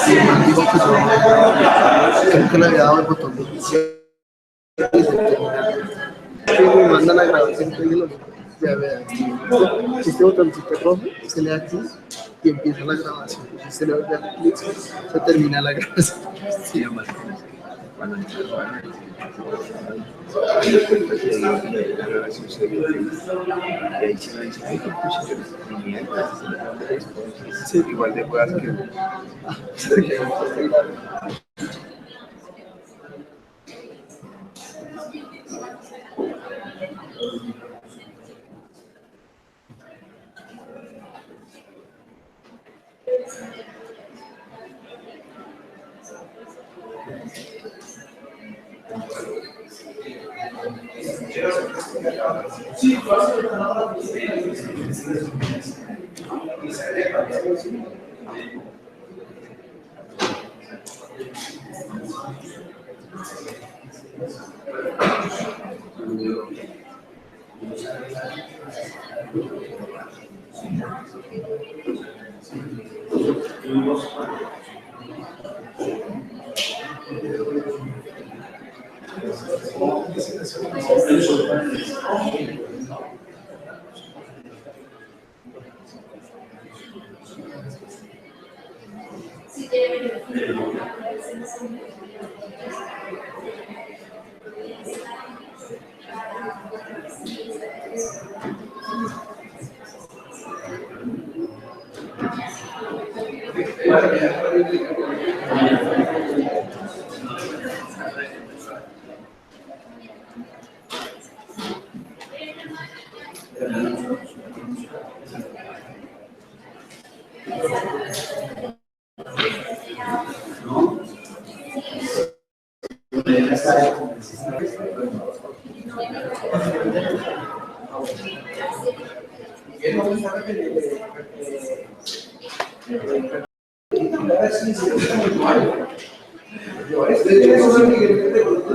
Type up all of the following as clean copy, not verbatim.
Y el man dijo que yo creo que le había dado el botón de inicio y se termina. Y me mandan a grabar siempre y lo mismo. Ya vean, este botoncito rojo, se le da clic y empieza la grabación. Si se le vuelve a dar clic, se termina la grabación. Sí, además, cuando la grabación se ve, y ahí se me dice, ay, qué pucha, ni mierda, sí, igual de juegas que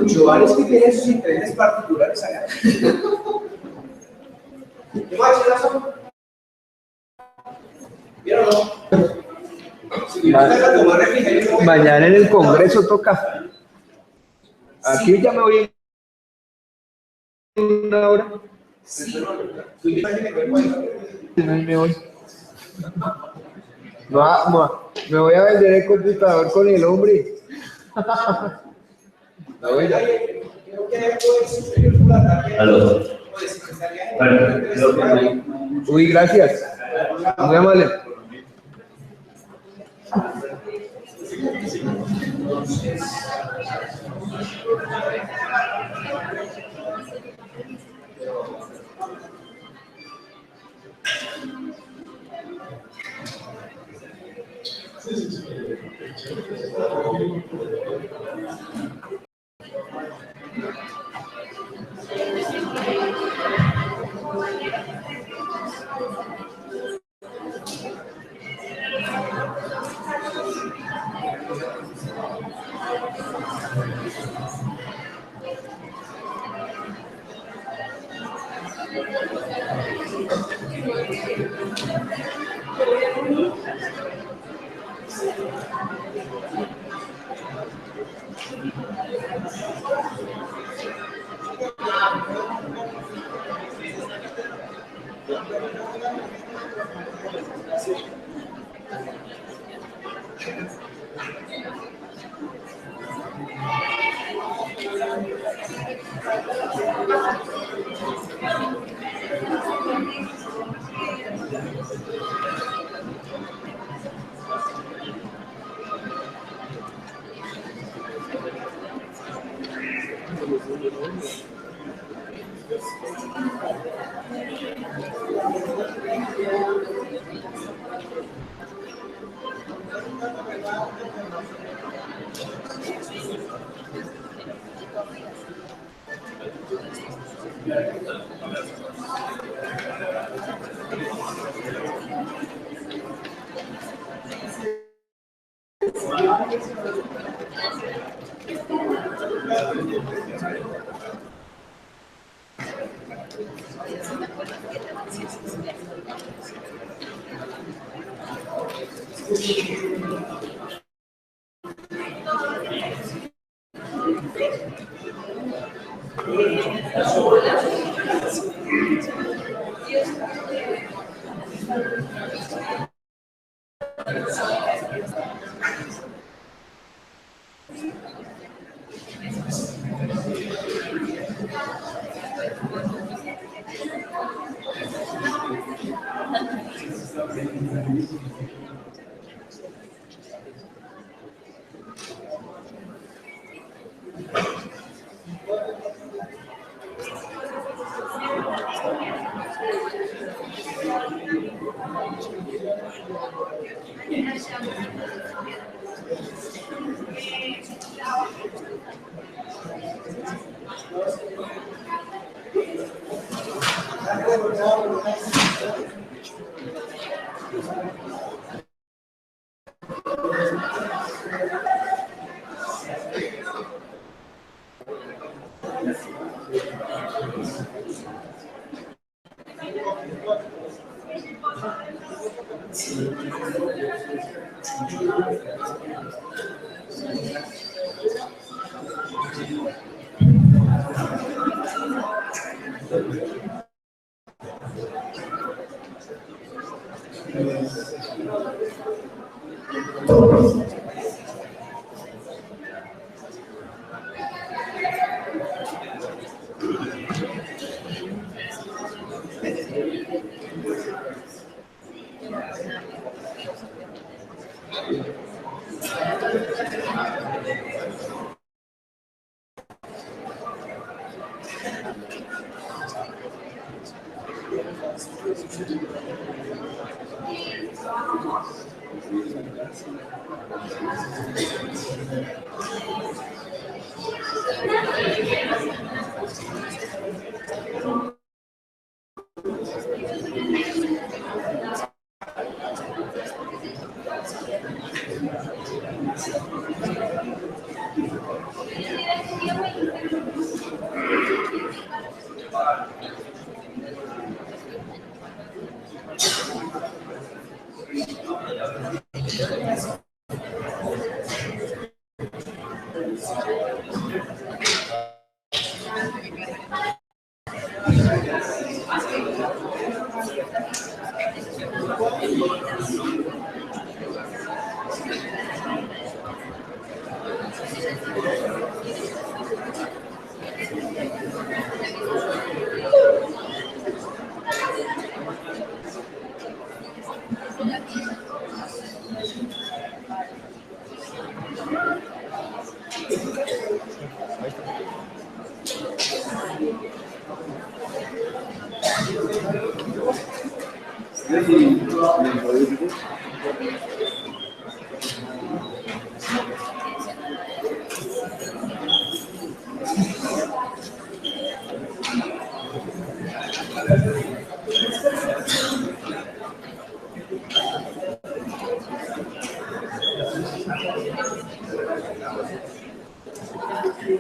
Giovanni es que tiene sus intereses particulares allá. ¿Qué más? mañana en el Congreso toca. Aquí ya me voy en una hora. Me voy. Me voy a vender el computador con el hombre. La buena. Aló. Bueno, creo que Uy, gracias. Muy amable.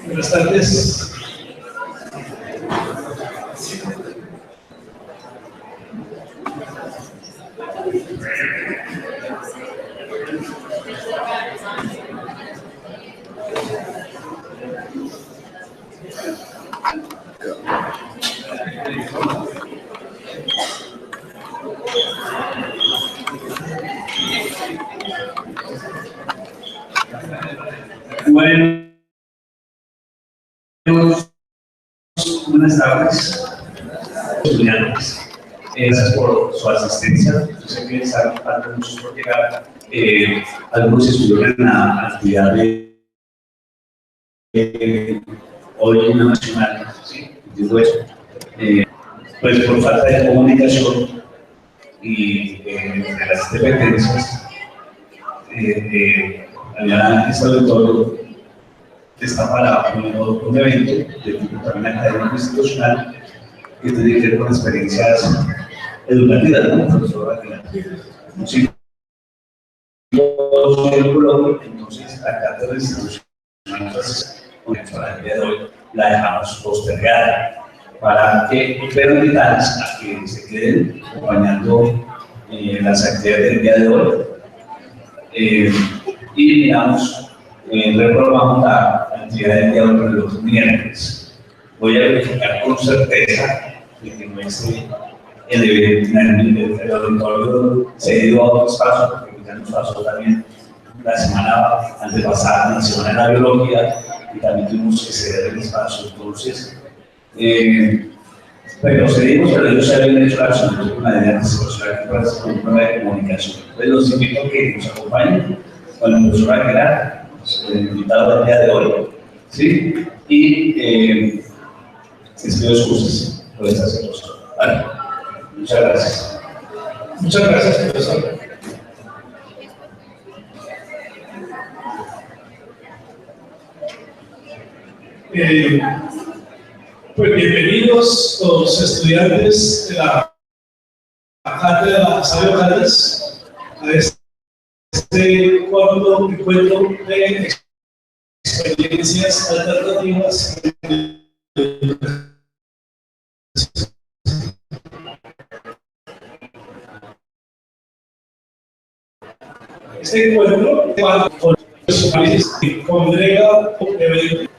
Buenas tardes. Bueno, buenas tardes, estudiantes. Gracias por su asistencia. Yo sé que están falta muchos por llegar. Algunos estuvieron en la actividad de hoy en la nacional, ¿sí? Digo eso. Pues por falta de comunicación y de las dependencias, había estado todo está para un evento de tipo también académico institucional que tiene que ver con experiencias educativas, ¿no? Profesor sí. Entonces, la cátedra institucional, entonces, para el día de hoy, la dejamos postergada para que permitamos a que se queden acompañando las actividades del día de hoy. y miramos, reprogramamos la actividad del día de los miércoles. Voy a verificar con certeza de que no es el auditorio cedido a otro espacio, porque ya nos pasó también la semana antepasada, la semana de la biología, y también tuvimos que ceder el espacio. Entonces, pero cedimos, pero ellos se habían hecho la absoluta con la idea de que se considera que es un problema de comunicación. Entonces, los invito a que nos acompañen con la profesora Aguilar, invitado del día de hoy, ¿sí? Y les pido excusas por esta situación. Vale. Muchas gracias. Muchas gracias, profesor. Pues bienvenidos los estudiantes de la Cátedra Sabio Caldas a este cuarto encuentro de experiencias alternativas. Este encuentro con los países que congrega eventos.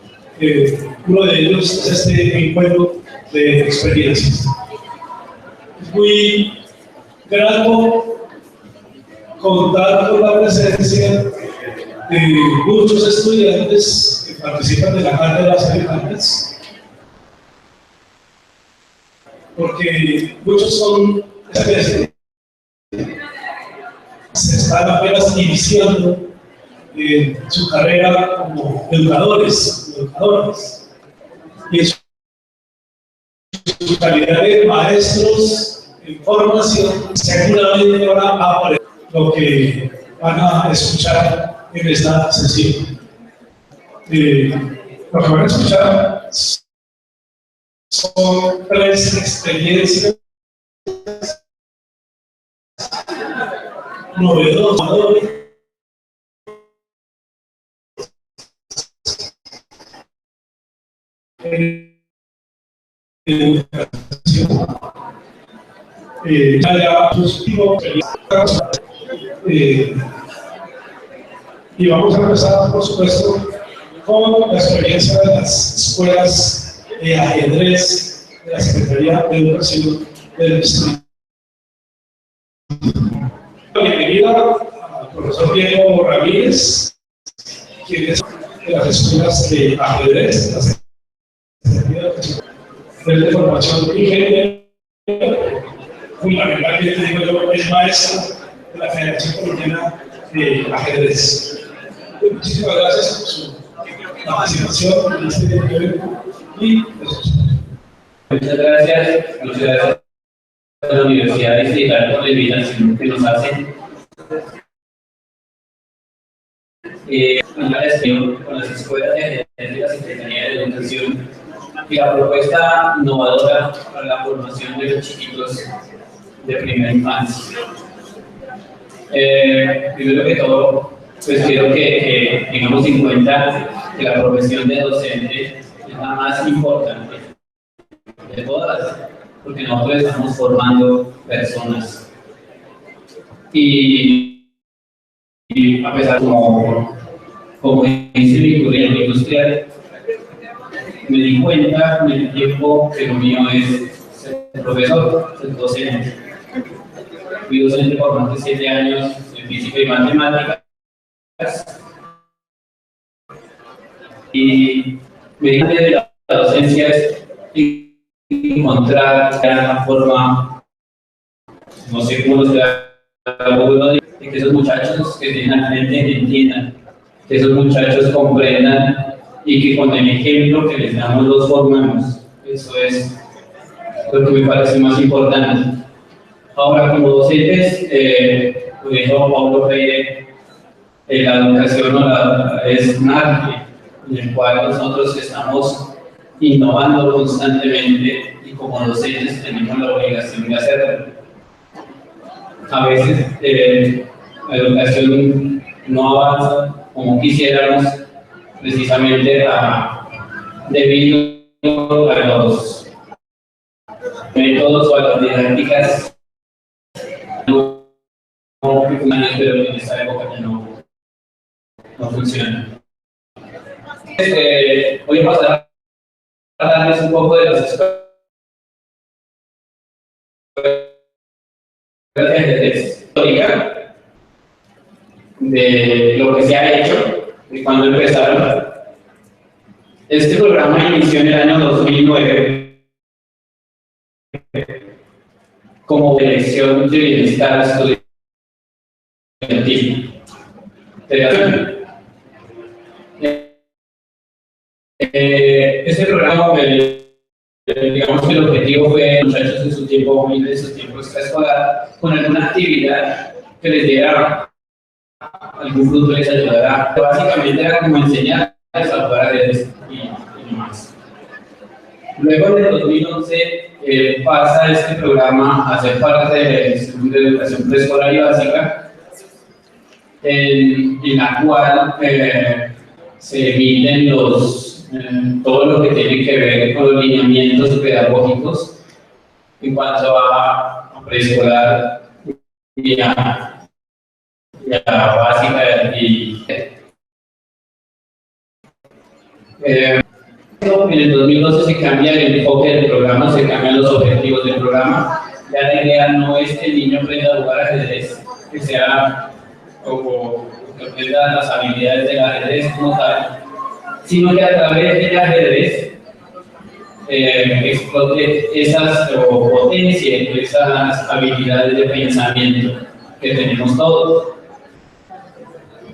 Uno de ellos es este encuentro de experiencias. Es muy grato contar con la presencia de muchos estudiantes que participan de la Cátedra Sabio Caldas, porque muchos son especies se están apenas iniciando su carrera como educadores, y en su calidad de maestros en formación, seguramente van a aprender lo que van a escuchar en esta sesión. Lo que van a escuchar son 3 experiencias novedosas en educación. Y vamos a empezar, por supuesto, con la experiencia de las escuelas de ajedrez de la Secretaría de Educación del Distrito. Bienvenida al profesor Diego Ramírez, quien es de las escuelas de ajedrez de la Secretaría de Educación de formación ingeniero, fundamentalmente digo yo, es maestro de la Federación Colombiana de Ajedrez. Muchísimas gracias por su participación en este evento y muchas gracias a la Universidad Distrital por la invitación que nos hacen. La gestión con las escuelas de ajedrez de la Secretaría de Educación y la propuesta innovadora para la formación de los chiquitos de primera infancia. Primero que todo, pues quiero que tengamos en cuenta que la profesión de docente es la más importante de todas, porque nosotros estamos formando personas. Y a pesar como dice mi currículum industrial, me di cuenta con el tiempo que lo mío es ser profesor, ser docente. Fui docente por más de 7 años en física y matemáticas. Y me di cuenta de la docencia es encontrar una forma, no sé cómo los pedagogos, de que esos muchachos que tienen al frente entiendan, que esos muchachos comprendan y que con el ejemplo que les damos los formamos. Eso es lo que me parece más importante. Ahora, como docentes, lo dijo Paulo Freire, la educación es un arte en el cual nosotros estamos innovando constantemente y como docentes tenemos la obligación de hacerlo. A veces la educación no avanza como quisiéramos, precisamente debido a los métodos o a las didácticas que funcionan, pero en esta época ya no funcionan. Voy a pasar a darles un poco de las escuelas de ajedrez histórica, de lo que se ha hecho, de cuando empezaron. Este programa inició en el año 2009 como elección de bienestar estudiantil. Este programa, digamos que el objetivo fue muchachos en su tiempo extraescolar con alguna actividad que les diera algún fruto, les ayudara. Básicamente era como enseñarles a jugar ajedrez y más. Luego en el 2011 pasa este programa a ser parte del Instituto de Educación Preescolar y Básica, en la cual se emiten todo lo que tiene que ver con los lineamientos pedagógicos en cuanto a preescolar y a básica en el 2012 se cambia el enfoque del programa, se cambian los objetivos del programa. Ya la idea no es que el niño aprenda a jugar ajedrez, que sea o que aprenda las habilidades del ajedrez como tal, sino que a través del ajedrez explote esas o potencie esas habilidades de pensamiento que tenemos todos,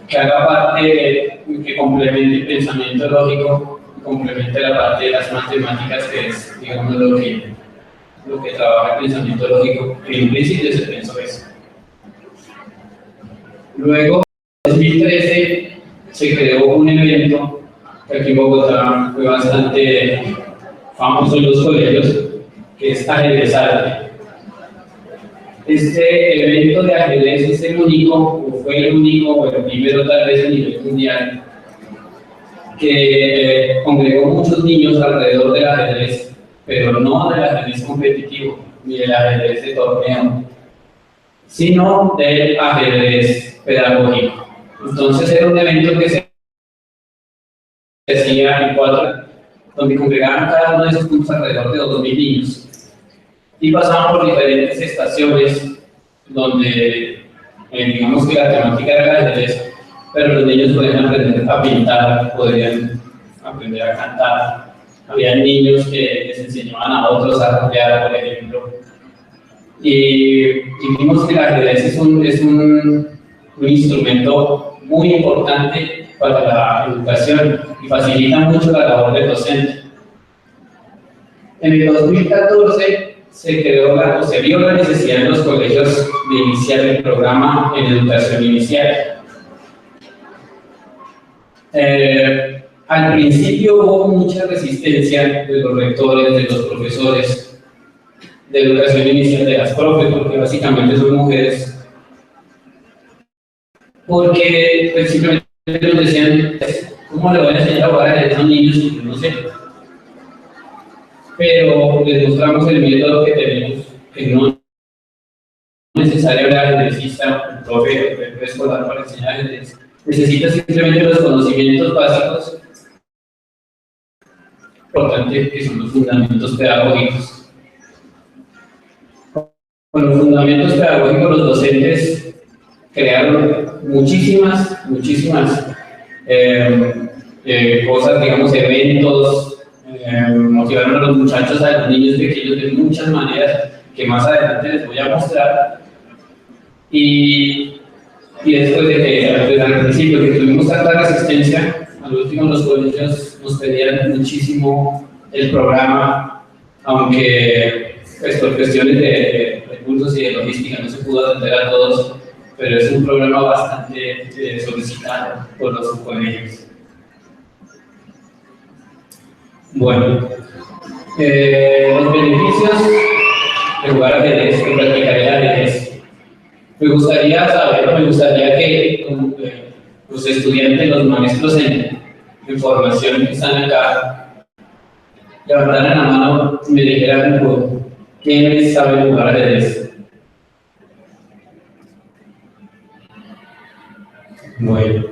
que haga parte, que complemente el pensamiento lógico, complemente la parte de las matemáticas, que es, digamos, lo que trabaja el pensamiento lógico, que en principio se pensó eso. Luego, en 2013 se creó un evento que aquí en Bogotá fue bastante famoso en los colegios, que es Ajedrez Arte. Este evento de ajedrez es el único, o fue el único, o el primero tal vez a nivel mundial, que congregó muchos niños alrededor del ajedrez, pero no del ajedrez competitivo, ni del ajedrez de torneo, sino del ajedrez pedagógico. Entonces era un evento que se hacía en 4, donde congregaban cada uno de esos puntos alrededor de 2.000 niños. Y pasaban por diferentes estaciones donde, digamos que la temática era el ajedrez, pero los niños podían aprender a pintar, podían aprender a cantar. Había niños que les enseñaban a otros a rapear, por ejemplo. Y vimos que el ajedrez es un instrumento muy importante para la educación y facilita mucho la labor del docente. En el 2014 se vio la necesidad en los colegios de iniciar el programa en educación inicial. Al principio hubo mucha resistencia de los rectores, de los profesores de educación inicial, de las profes, porque básicamente son mujeres, porque pues, simplemente nos decían, ¿cómo le voy a enseñar a jugar a esos niños si yo no sé? Pero les mostramos el método que tenemos, que no es necesario el ajedrecista, el profe, el preescolar para enseñar ajedrez. Necesita simplemente los conocimientos básicos, importante que son los fundamentos pedagógicos. Con los fundamentos pedagógicos los docentes crearon muchísimas cosas, digamos, eventos, motivaron a los muchachos, a los niños pequeños de muchas maneras que más adelante les voy a mostrar. Y después de que, desde el principio, que tuvimos tanta resistencia, al último los colegios nos pedían muchísimo el programa, aunque pues, por cuestiones de recursos y de logística no se pudo atender a todos, pero es un programa bastante solicitado por los colegios. Bueno, los beneficios de jugar ajedrez, de practicar el ajedrez. Me gustaría que los estudiantes, los maestros en formación que están acá, levantaran la mano y me dijeran quiénes saben jugar ajedrez. Bueno.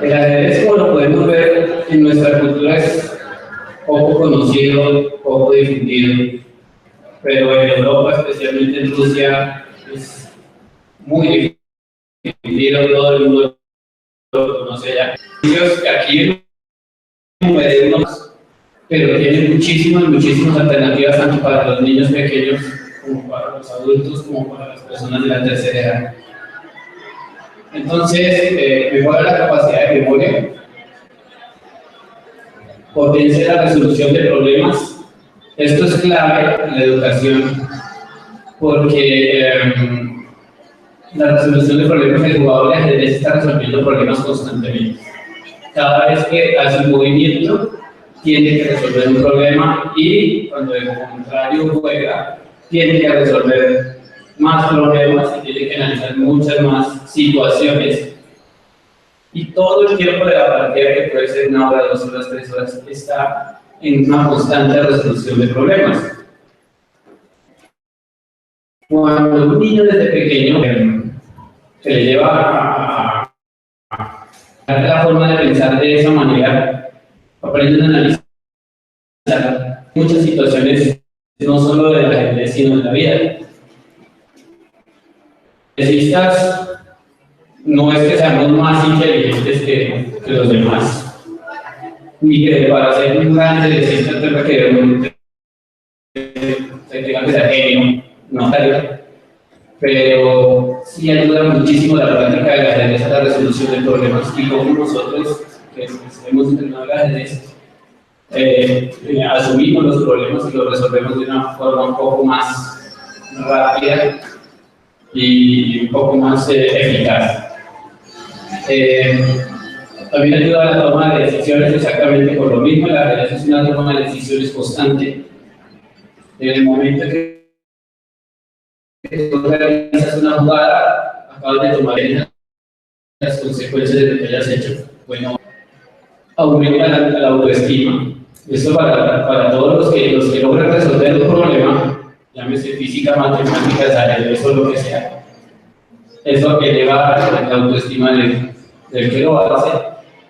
El ajedrez, como lo podemos ver en nuestra cultura, es poco conocido, poco difundido, pero en Europa, especialmente en Rusia, es muy difundido, todo el mundo lo conoce ya. Ellos aquí pero tienen muchísimas alternativas tanto para los niños pequeños como para los adultos como para las personas de la tercera edad. Entonces, mejora la capacidad de memoria, potencia la resolución de problemas. Esto es clave en la educación porque la resolución de problemas, el jugador de ajedrez está resolviendo problemas constantemente. Cada vez que hace un movimiento, tiene que resolver un problema y cuando el contrario juega, tiene que resolver más problemas y tiene que analizar muchas más situaciones. Y todo el tiempo de la partida, que puede ser 1 hora, 2 horas, 3 horas, está en una constante resolución de problemas. Cuando un niño desde pequeño se le lleva a la forma de pensar de esa manera, aprenden a analizar muchas situaciones, no solo de la gente, sino de la vida. Deportistas, no es que seamos más inteligentes que los demás, ni que para ser un gran deportista tenga que ser genio, no tal, pero sí ayuda muchísimo la práctica del ajedrez a la resolución de problemas, y como nosotros que hemos entrenado el ajedrez, asumimos los problemas y los resolvemos de una forma un poco más rápida y un poco más eficaz. También ayuda a la toma de decisiones exactamente por lo mismo. La ajedrez es una toma de decisiones constante. En el momento que tú realizas una jugada, acabas de tomar las consecuencias de lo que hayas hecho. Bueno, aumenta la autoestima. Esto para todos los que logran resolver un problema, llámese física, matemáticas, ajedrez o lo que sea. Eso eleva la autoestima del que lo hace.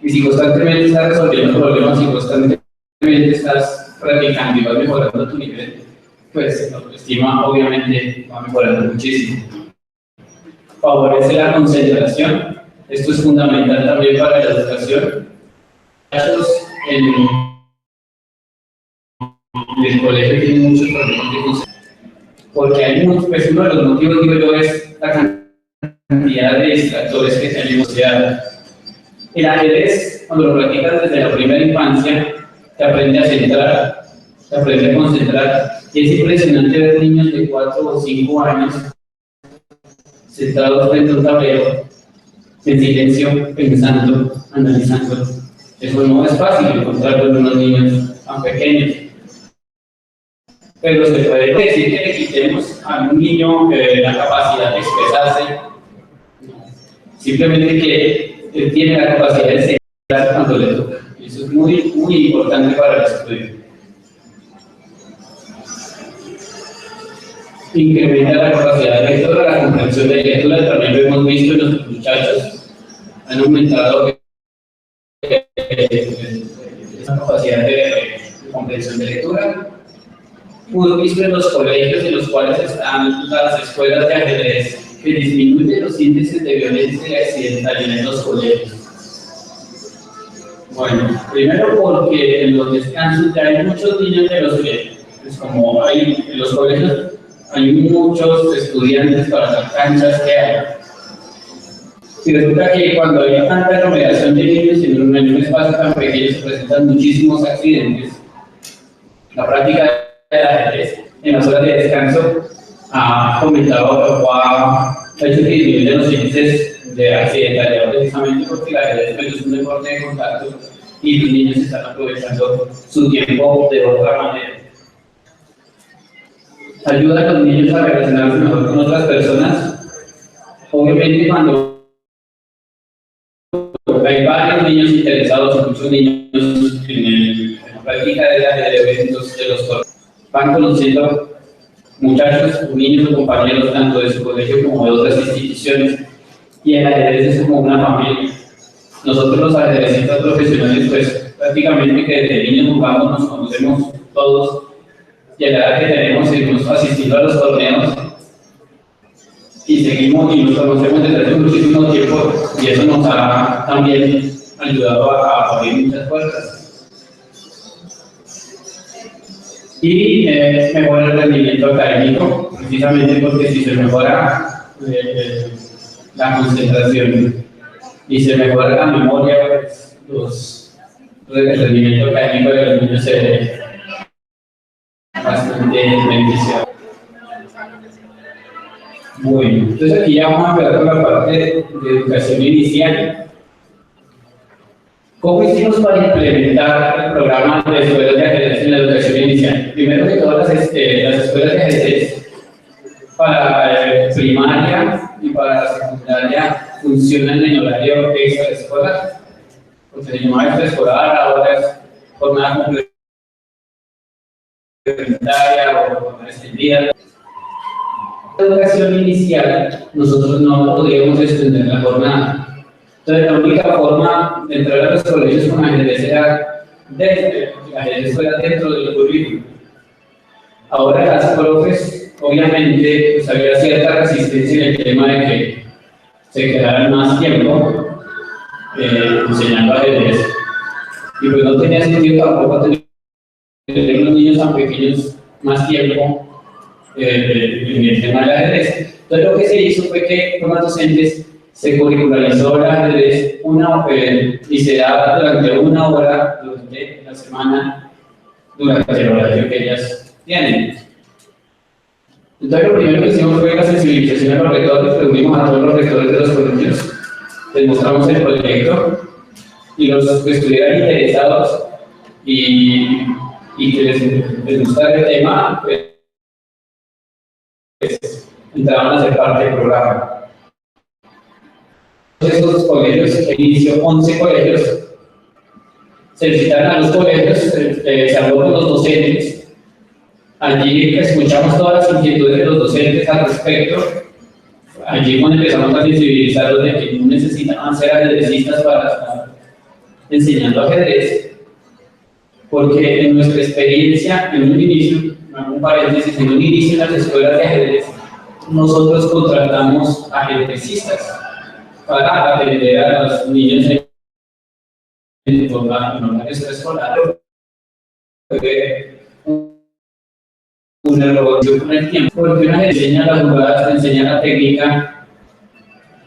Y si constantemente estás resolviendo problemas, si constantemente estás practicando y vas mejorando tu nivel, pues la autoestima obviamente va mejorando muchísimo. Favorece la concentración. Esto es fundamental también para la educación. En el colegio tienen muchos problemas de concentración, porque hay muchos, pues uno de los motivos, digo yo, es la cantidad de distractores que tenemos. El ajedrez, cuando lo practicas desde la primera infancia, te aprende a centrar, te aprende a concentrar, y es impresionante ver niños de 4 o 5 años sentados frente a un tablero, en silencio, pensando, analizando. Eso no es fácil encontrarlo en unos niños tan pequeños. Pero se puede decir que le quitemos a un niño la capacidad de expresarse, simplemente que él tiene la capacidad de expresarse cuando le toca. Y eso es muy importante para el estudio. Incrementa la capacidad de lectura, la comprensión de lectura, también lo hemos visto en los muchachos, han aumentado esa capacidad de comprensión de lectura. Hemos visto en los colegios en los cuales están las escuelas de ajedrez que disminuyen los índices de violencia y accidentalidad en los colegios. Bueno, primero porque en los descansos ya hay muchos niños de los que, pues como hay en los colegios, hay muchos estudiantes para las canchas que hay. Y resulta que cuando hay tanta aglomeración de niños en un espacio tan pequeño se presentan muchísimos accidentes. La práctica del ajedrez en las horas de descanso ha aumentado o ha hecho que disminuyan los índices de accidentalidad, precisamente porque el ajedrez es un deporte de contacto y los niños están aprovechando su tiempo de otra manera. Ayuda a los niños a relacionarse mejor con otras personas. Obviamente cuando hay varios niños interesados, muchos niños en la práctica del ajedrez, de los van conociendo muchachos, niños o compañeros tanto de su colegio como de otras instituciones, y el ajedrez es como una familia. Nosotros los ajedrecistas profesionales, pues prácticamente que desde niños jugamos, nos conocemos todos, y a la edad que tenemos seguimos asistiendo a los torneos y seguimos y nos conocemos desde hace muchísimo tiempo, y eso nos ha también ayudado a abrir muchas puertas. Y mejora el rendimiento académico, precisamente porque si se mejora la concentración y se mejora la memoria, pues el rendimiento académico de los niños se ve bastante beneficiado. Bueno, entonces aquí ya vamos a empezar con la parte de educación inicial. ¿Cómo hicimos para implementar el programa de escuelas de ajedrez en la educación inicial? Primero que todas, las escuelas de ajedrez para primaria y para secundaria funcionan en horario extraescolar, porque se llamaba extraescolar, ahora es jornada complementaria o jornada extendida. En la educación inicial, nosotros no podríamos extender la jornada. Entonces, la única forma de entrar a los colegios con ajedrez era dentro del currículum. Ahora las profes, obviamente, pues había cierta resistencia en el tema de que se quedaran más tiempo enseñando ajedrez. Y pues no tenía sentido tampoco tener los niños tan pequeños más tiempo en el tema del ajedrez. Entonces, lo que se hizo fue que con los docentes se curricularizó el ajedrez y se da durante una hora durante la semana, durante el horario que ellas tienen. Entonces, lo primero que hicimos fue la sensibilización a los rectores, reunimos a todos los rectores de los colegios, les mostramos el proyecto y los que estuvieran interesados y que les gustara el tema, pues entraban a ser parte del programa. Esos colegios, que inició 11 colegios, se visitaron a los colegios, se habló con los docentes, allí escuchamos todas las inquietudes de los docentes al respecto, allí cuando empezamos a sensibilizarlos de que no necesitaban ser ajedrecistas para estar enseñando ajedrez, porque en nuestra experiencia, en un inicio, un paréntesis, en un inicio en las escuelas de ajedrez, nosotros contratamos ajedrecistas para atender a los niños en horario extraescolar. Un error con el tiempo, porque una enseña las jugadas, enseña la técnica,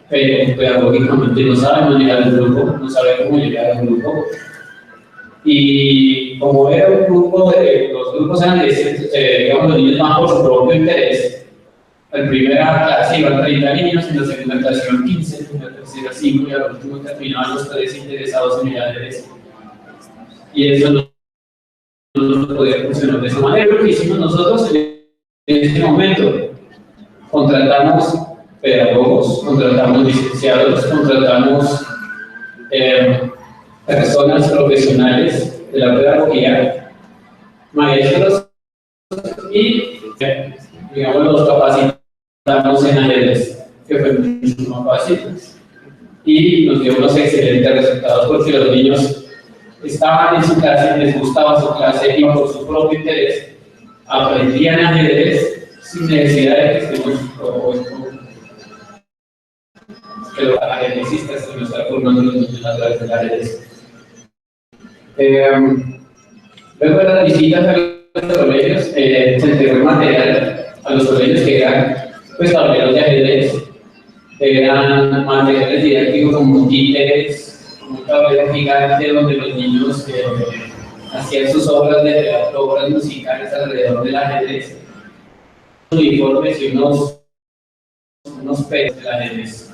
pero pedagógicamente no sabe manejar el grupo, no sabe cómo llegar al grupo. Y como era un grupo los grupos eran digamos, los niños van por su propio interés. En primera clase iban 30 niños, en la segunda clase iban 15, en la tercera 5 y al último terminaban los 3 interesados en el ajedrez. Y eso no podía funcionar de esa manera. Lo que hicimos nosotros en ese momento, contratamos pedagogos, contratamos licenciados, contratamos personas profesionales de la pedagogía, maestros y digamos los capacitamos en ajedrez, que fue mucho más fácil y nos dio unos excelentes resultados porque los niños estaban en su clase, les gustaba su clase y por su propio interés aprendían ajedrez sin necesidad de que estemos que los ajedrecistas se nos están formando los niños a través del ajedrez. Luego de las visitas a los colegios, se entregó material a los colegios que eran pues tableros de ajedrez, eran materiales didácticos como títeres, un tablero gigante donde los niños hacían sus obras de teatro, obras musicales alrededor del ajedrez, uniformes y unos pedos del ajedrez.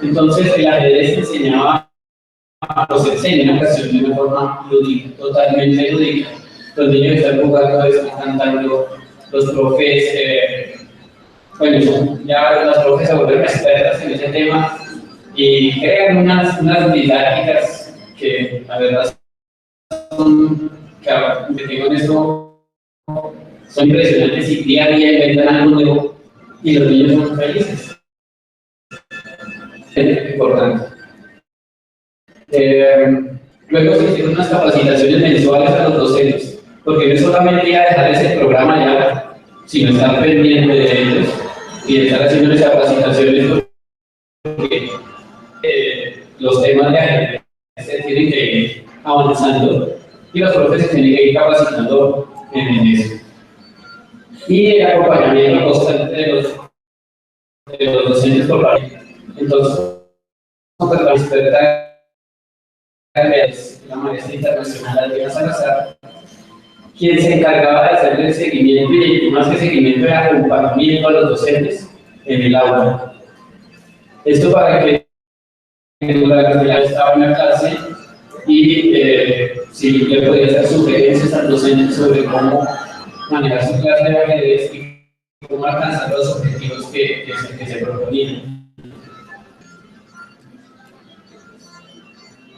Entonces el ajedrez enseñaba, los enseña en ocasiones de una forma lúdica, totalmente lúdica. Los niños están jugando, están cantando, los profes, bueno, ya las profes se vuelven expertas en ese tema y crean unas didácticas que la verdad son, que tengo en esto son impresionantes y día a día inventan algo nuevo y los niños son felices. Es importante. Luego se hicieron unas capacitaciones mensuales a los docentes, porque no es solamente ya dejar ese programa ya, sino estar pendiente de ellos y estar haciéndoles capacitaciones, porque los temas de ajedrez se tienen que ir avanzando y los profesores tienen que ir capacitando en eso. Y el acompañamiento constante de los docentes por parte. Entonces, la experta es la maestra internacional Adriana Salazar, quien se encargaba de hacer el seguimiento y más que seguimiento era acompañamiento a los docentes en el aula. Esto para que durante la estaba en la clase y si le podía hacer sugerencias al docente sobre cómo manejar su clase de ajedrez y cómo alcanzar los objetivos que se proponían.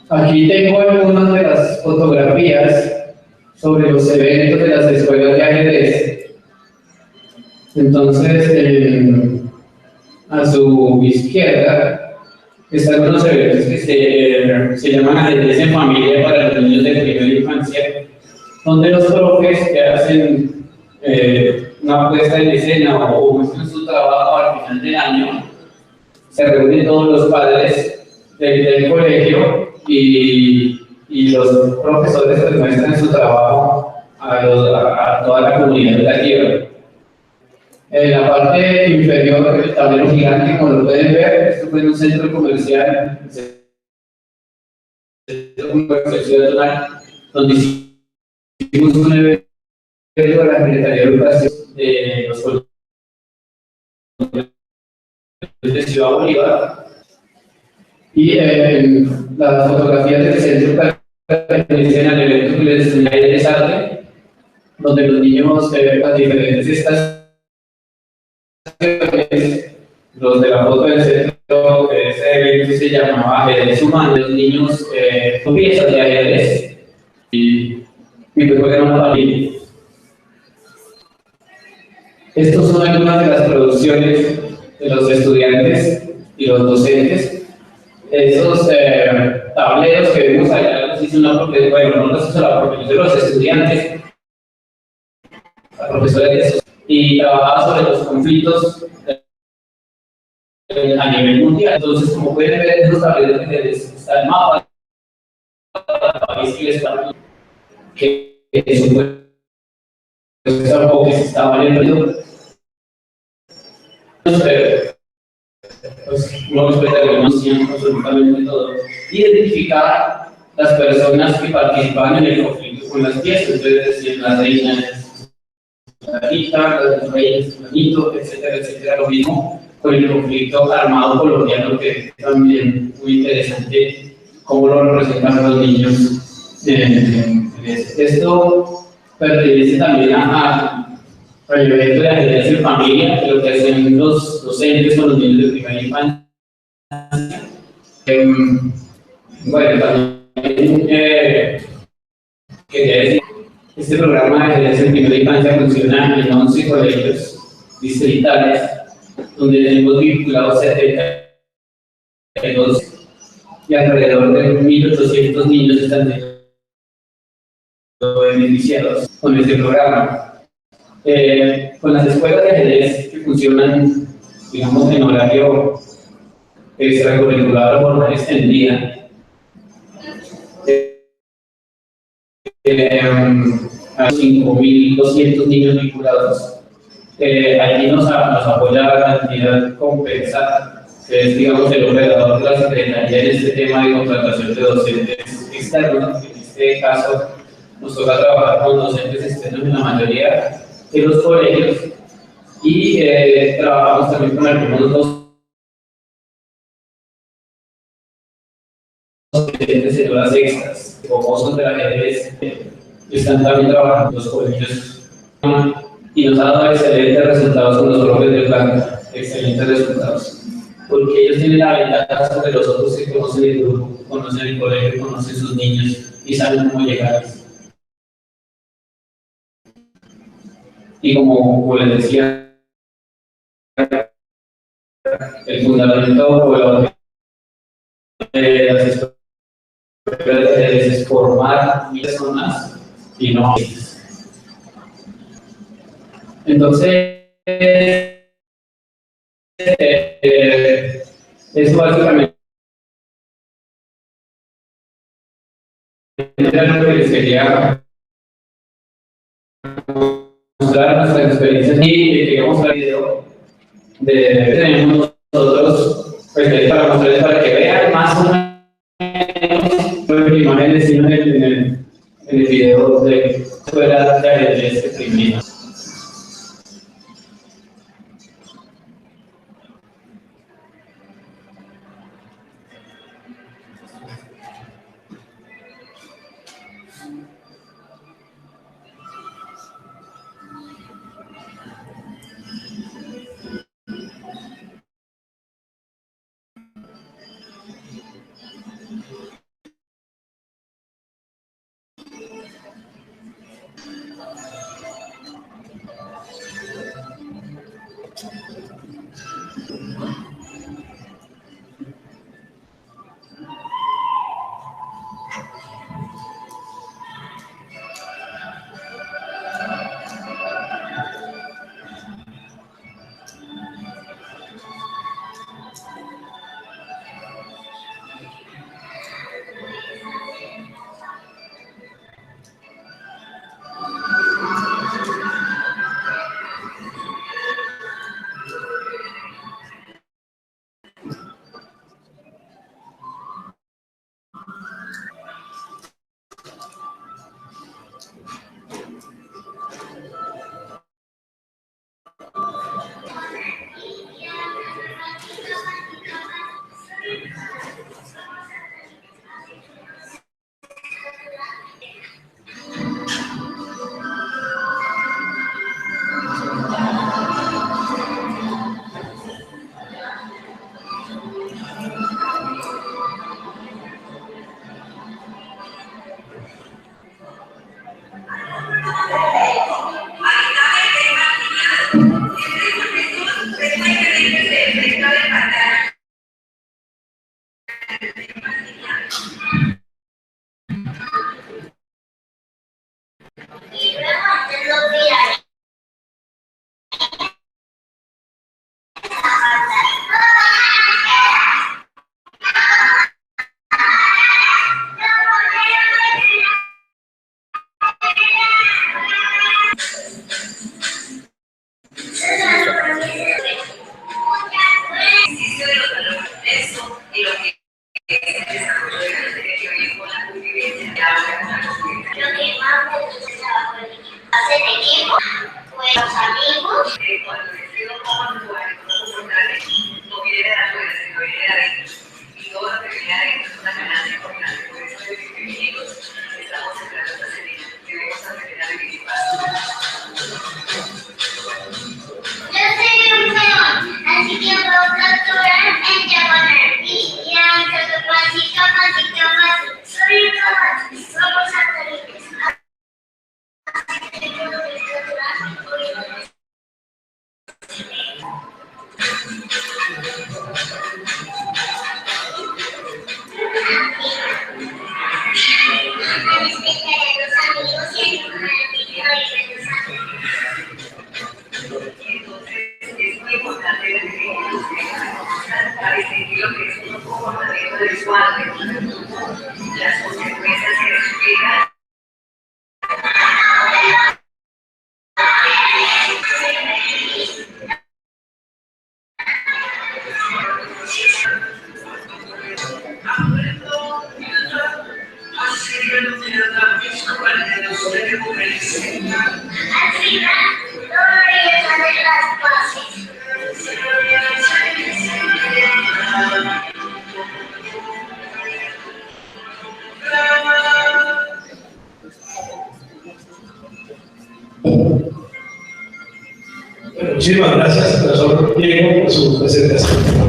Aquí tengo algunas de las fotografías sobre los eventos de las escuelas de ajedrez. Entonces, a su izquierda están unos eventos que se llaman ajedrez en familia para los niños de primera infancia, donde los profes que hacen una puesta en escena o muestran su trabajo al final del año, se reúnen todos los padres del colegio y los profesores pues muestran su trabajo a toda la comunidad educativa. En la parte inferior del tablero gigante, como lo pueden ver, esto fue en un centro comercial, donde hicimos un evento de la Secretaría de Educación de los colegios de Ciudad Bolívar. Y las fotografías del centro pertenecen al evento que les enseñé de arte, donde los niños las diferentes estaciones, los de la foto del centro, ese evento se llamaba Ajedrez Humano, los niños con piezas de ajedrez y después era una familia. Estas son algunas de las producciones de los estudiantes y los docentes. Esos tableros que vemos allá los hizo una profesora, bueno, no los hizo la profesora, los estudiantes, la profesora de esos, y trabajaba sobre los conflictos a nivel mundial. Entonces, como pueden ver en esos tableros está el mapa del país que les parece que eso pues algo que se estaba leyendo. Pues no conocían absolutamente todo. Identificar las personas que participaban en el conflicto con las piezas, entonces decían las reinas, la hija, los reyes, el etcétera, etcétera. Lo mismo con el conflicto armado colombiano, que es también muy interesante cómo lo representan los niños. Esto pertenece también al evento de ajedrez en familia, lo que hacen los docentes con los niños de primera infancia. Bueno, también quería decir, este programa de ajedrez en primera infancia funciona en 11 colegios distritales, donde tenemos vinculados 72 y alrededor de 1.800 niños están beneficiados con este programa. Con las escuelas de ajedrez que funcionan, digamos, en horario extracurricular o jornada extendida, a 5.200 niños vinculados. Allí nos apoya la entidad Compensa, que es, digamos, el operador de la Secretaría en este tema de contratación de docentes externos. En este caso, nos toca trabajar con docentes externos en la mayoría de los colegios y trabajamos también con algunos docentes en horas extras, famosos del ajedrez, que están también trabajando en los colegios y nos ha dado excelentes resultados con los profes de planta, excelentes resultados, porque ellos tienen la ventaja sobre los otros que conocen el grupo, conocen el colegio, conocen sus niños y saben cómo llegar. Y como les decía, el fundamento o de las escuelas es formar personas y no. Entonces, eso básicamente era lo que les quería mostrar nuestras experiencias y quería mostrar el video de tenemos nosotros pues, para mostrarles para que vean más o menos lo que imágenes en el video de fuera de ajedrez que primero. Hacer equipo, pues los amigos, cuando decido cómo actuar, cómo comportarme, no viene de afuera, sino viene de adentro. Y todo lo que viene de adentro es una ganancia importante. Por eso desde pequeñitos estamos sembrando esta semilla. Debemos aprender a vivir paz. Yo soy un peón, así que puedo capturar en diagonal. Y a mi capacito, soy un caballo, somos actores. Para distinguir lo que es un comportamiento del suave, las consecuencias que explican. Bueno, muchísimas gracias, profesor Diego, por su presentación.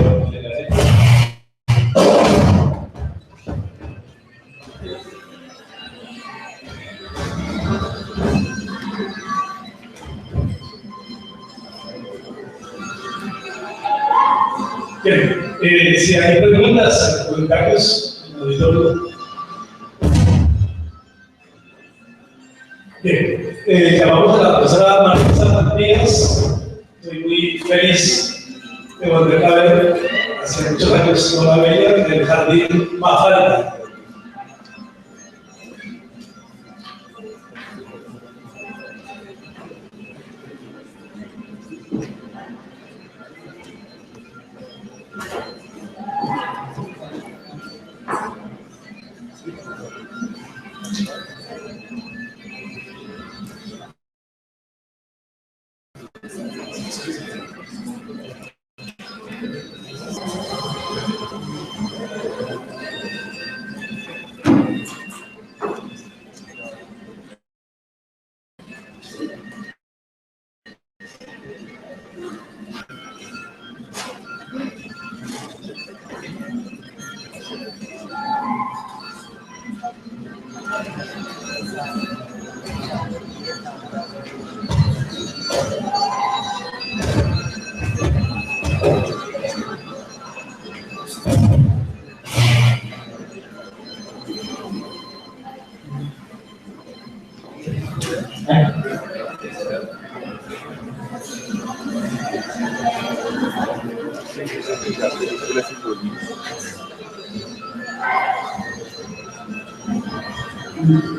Si hay preguntas, comentarios, en el auditorio. Bien, llamamos a la profesora Marisa Martínez. Estoy muy feliz de volver a ver, hace muchos años no la veía, en el jardín Mafalda.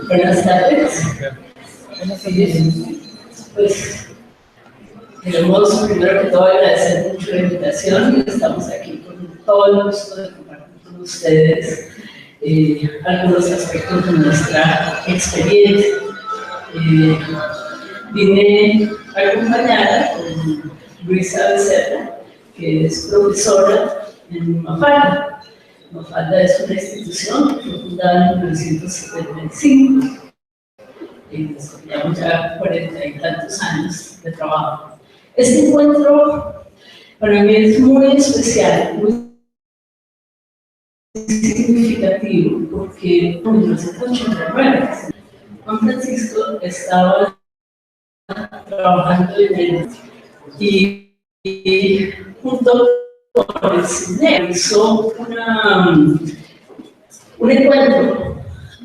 Buenas tardes. Pues queremos primero que todo agradecer mucho la invitación. Estamos aquí con todo el gusto de compartir con ustedes algunos aspectos de nuestra experiencia. Vine acompañada con Luisa Becerra, que es profesora en Mafalda. Mafalda es una institución que fue fundada en 1975. Llevamos ya 40 y tantos años de trabajo. Este encuentro para mí es muy especial, muy significativo, porque en 1989 Juan Francisco estaba trabajando en él y junto con el CINER hizo un encuentro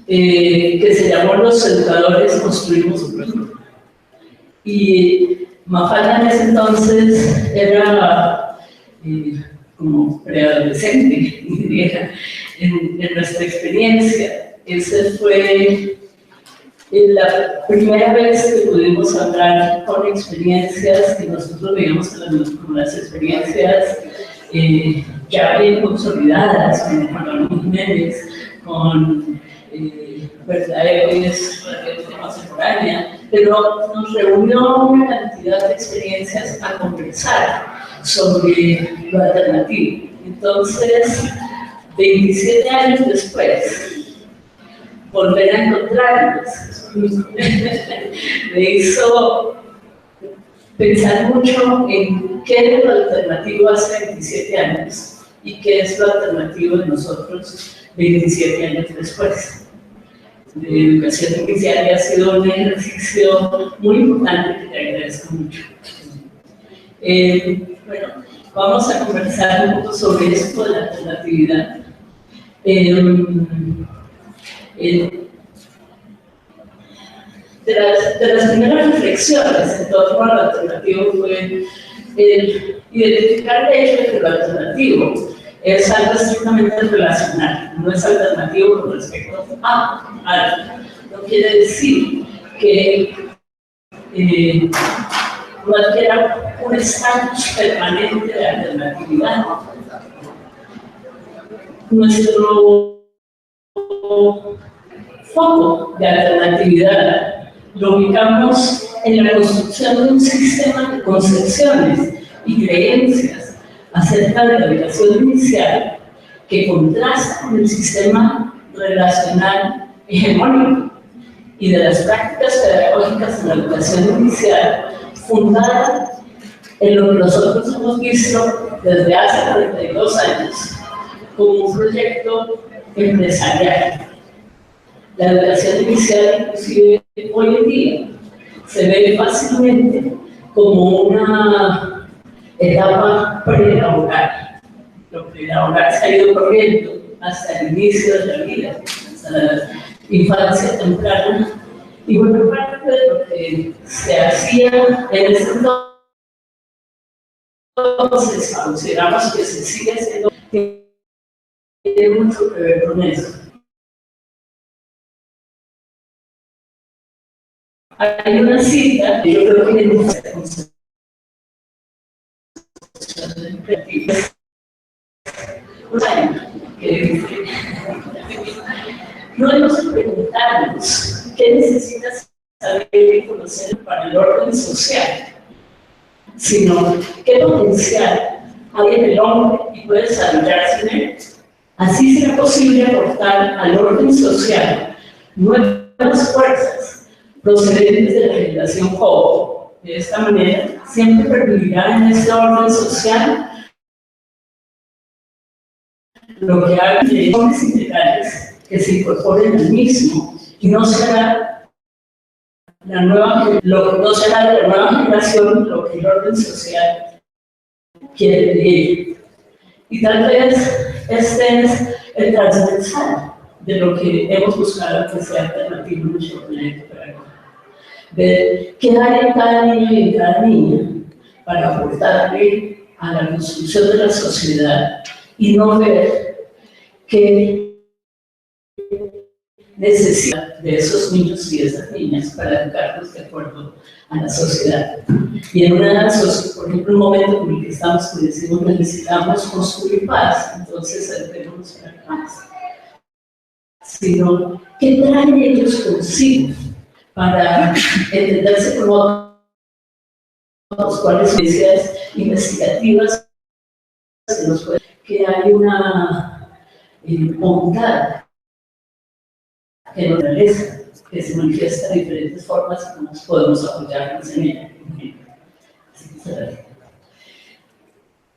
que se llamó Los Educadores Construimos un Futuro. Y Mafalda en ese entonces era como preadolescente, diría, en nuestra experiencia. Esa fue la primera vez que pudimos hablar con experiencias que nosotros veíamos como las experiencias ya bien consolidadas, como con Ramón Jiménez, con verdaderos contemporánea, pero nos reunió una cantidad de experiencias a conversar sobre lo alternativo. Entonces, 27 años después, volver a encontrarnos me hizo pensar mucho en qué es lo alternativo hace 27 años y qué es lo alternativo de nosotros 27 años después. De educación inicial ha sido un ejercicio muy importante que te agradezco mucho. Bueno, vamos a conversar un poco sobre esto de la alternatividad. De las primeras reflexiones en torno a lo alternativo fue el identificar el hecho de que lo alternativo es algo estrictamente relacional, no es alternativo con respecto a algo. No quiere decir que no adquiera un estatus permanente de alternatividad. Nuestro foco de alternatividad lo ubicamos en la construcción de un sistema de concepciones y creencias acerca de la educación inicial que contrasta con el sistema relacional hegemónico y de las prácticas pedagógicas de la educación inicial fundada en lo que nosotros hemos visto desde hace 42 años como un proyecto empresarial. La educación inicial, inclusive hoy en día, se ve fácilmente como una etapa prelaboral. lo que ahora se ha ido corriendo hasta el inicio de la vida, hasta la infancia temprana. Y bueno, parte de lo que se hacía en ese entonces, consideramos que se sigue haciendo, tiene mucho que ver con eso. Hay una cita que yo creo que no debemos preguntarnos qué necesitas saber y conocer para el orden social, sino qué potencial hay en el hombre y puede desarrollarse en él. Así será posible aportar al orden social nuevas fuerzas procedentes de la generación joven. De esta manera, siempre pervivirá en este orden social lo que haga de hombres integrales que se incorporen al mismo, y no será de la nueva generación lo que el orden social quiere de ella. Y tal vez este es el transversal de lo que hemos buscado que sea alternativo en nuestro proyecto pedagógico. Ver qué hay en cada niño y en cada niña para aportarle a la construcción de la sociedad y no ver qué necesidad de esos niños y de esas niñas para educarlos de acuerdo a la sociedad. Y en una sociedad, por ejemplo, un momento en el que estamos, que decimos necesitamos construir paz, entonces eduquémonos para la paz. Sino, ¿qué traen ellos consigo para entenderse como otros? ¿Cuáles son las investigativas que hay una voluntad que nos realiza, que se manifiesta de diferentes formas y cómo podemos apoyarnos en ella?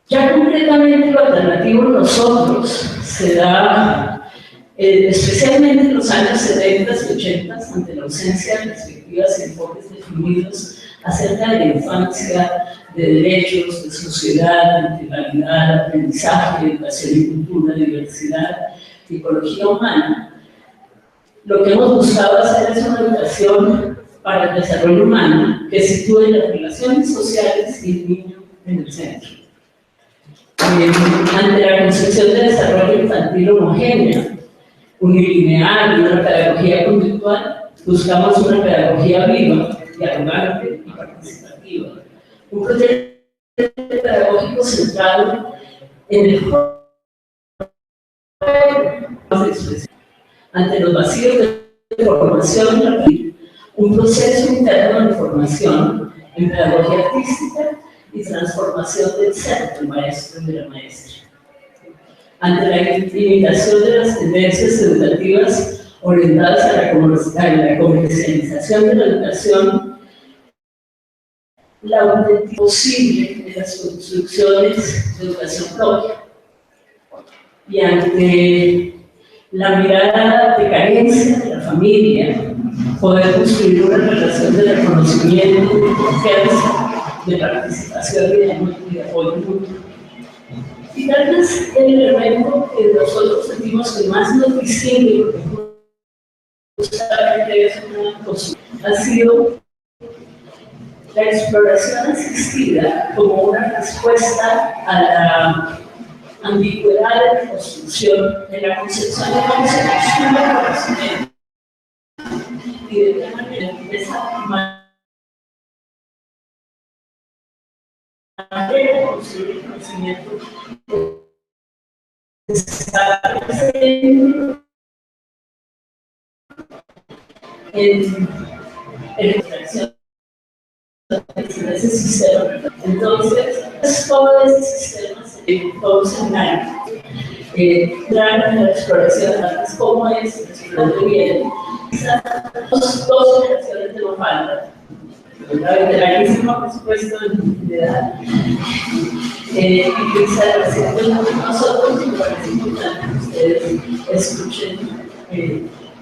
Ya concretamente lo alternativo en nosotros se da especialmente en los años 70 y 80, ante la ausencia de perspectivas y enfoques definidos acerca de la infancia, de derechos, de sociedad, de integralidad, aprendizaje, educación y cultura, diversidad, psicología humana. Lo que hemos buscado hacer es una educación para el desarrollo humano que sitúe las relaciones sociales y el niño en el centro. Ante la concepción de desarrollo infantil homogénea, unilineal y una pedagogía conductual, buscamos una pedagogía viva, dialogante y participativa. Un proyecto pedagógico centrado en el juego de expresión. Ante los vacíos de formación, un proceso interno de formación en pedagogía artística y transformación del ser, del maestro y de la maestra. Ante la limitación de las tendencias educativas orientadas a la comercialización de la educación, la auténtica posible de las construcciones de educación propia. Y ante la mirada de carencia de la familia, poder construir una relación de reconocimiento, de confianza, de participación y de apoyo mutuo. Y tal vez el elemento que nosotros sentimos que más nos distingue, porque justamente es una cosa, ha sido la exploración asistida como una respuesta a la ambigüedad de la construcción, de la concepción de cómo se construye el conocimiento y de qué manera esa manera de construir el conocimiento está presente en la interacción de ese sistema. Entonces, todo ese sistema todo escenario. Entrar en la exploración de las cómo es, explorando bien. Esas dos generaciones de la falta. La veteranísima, por supuesto, de edad. Y pensar haciendo nosotros, me parece importante que ustedes escuchen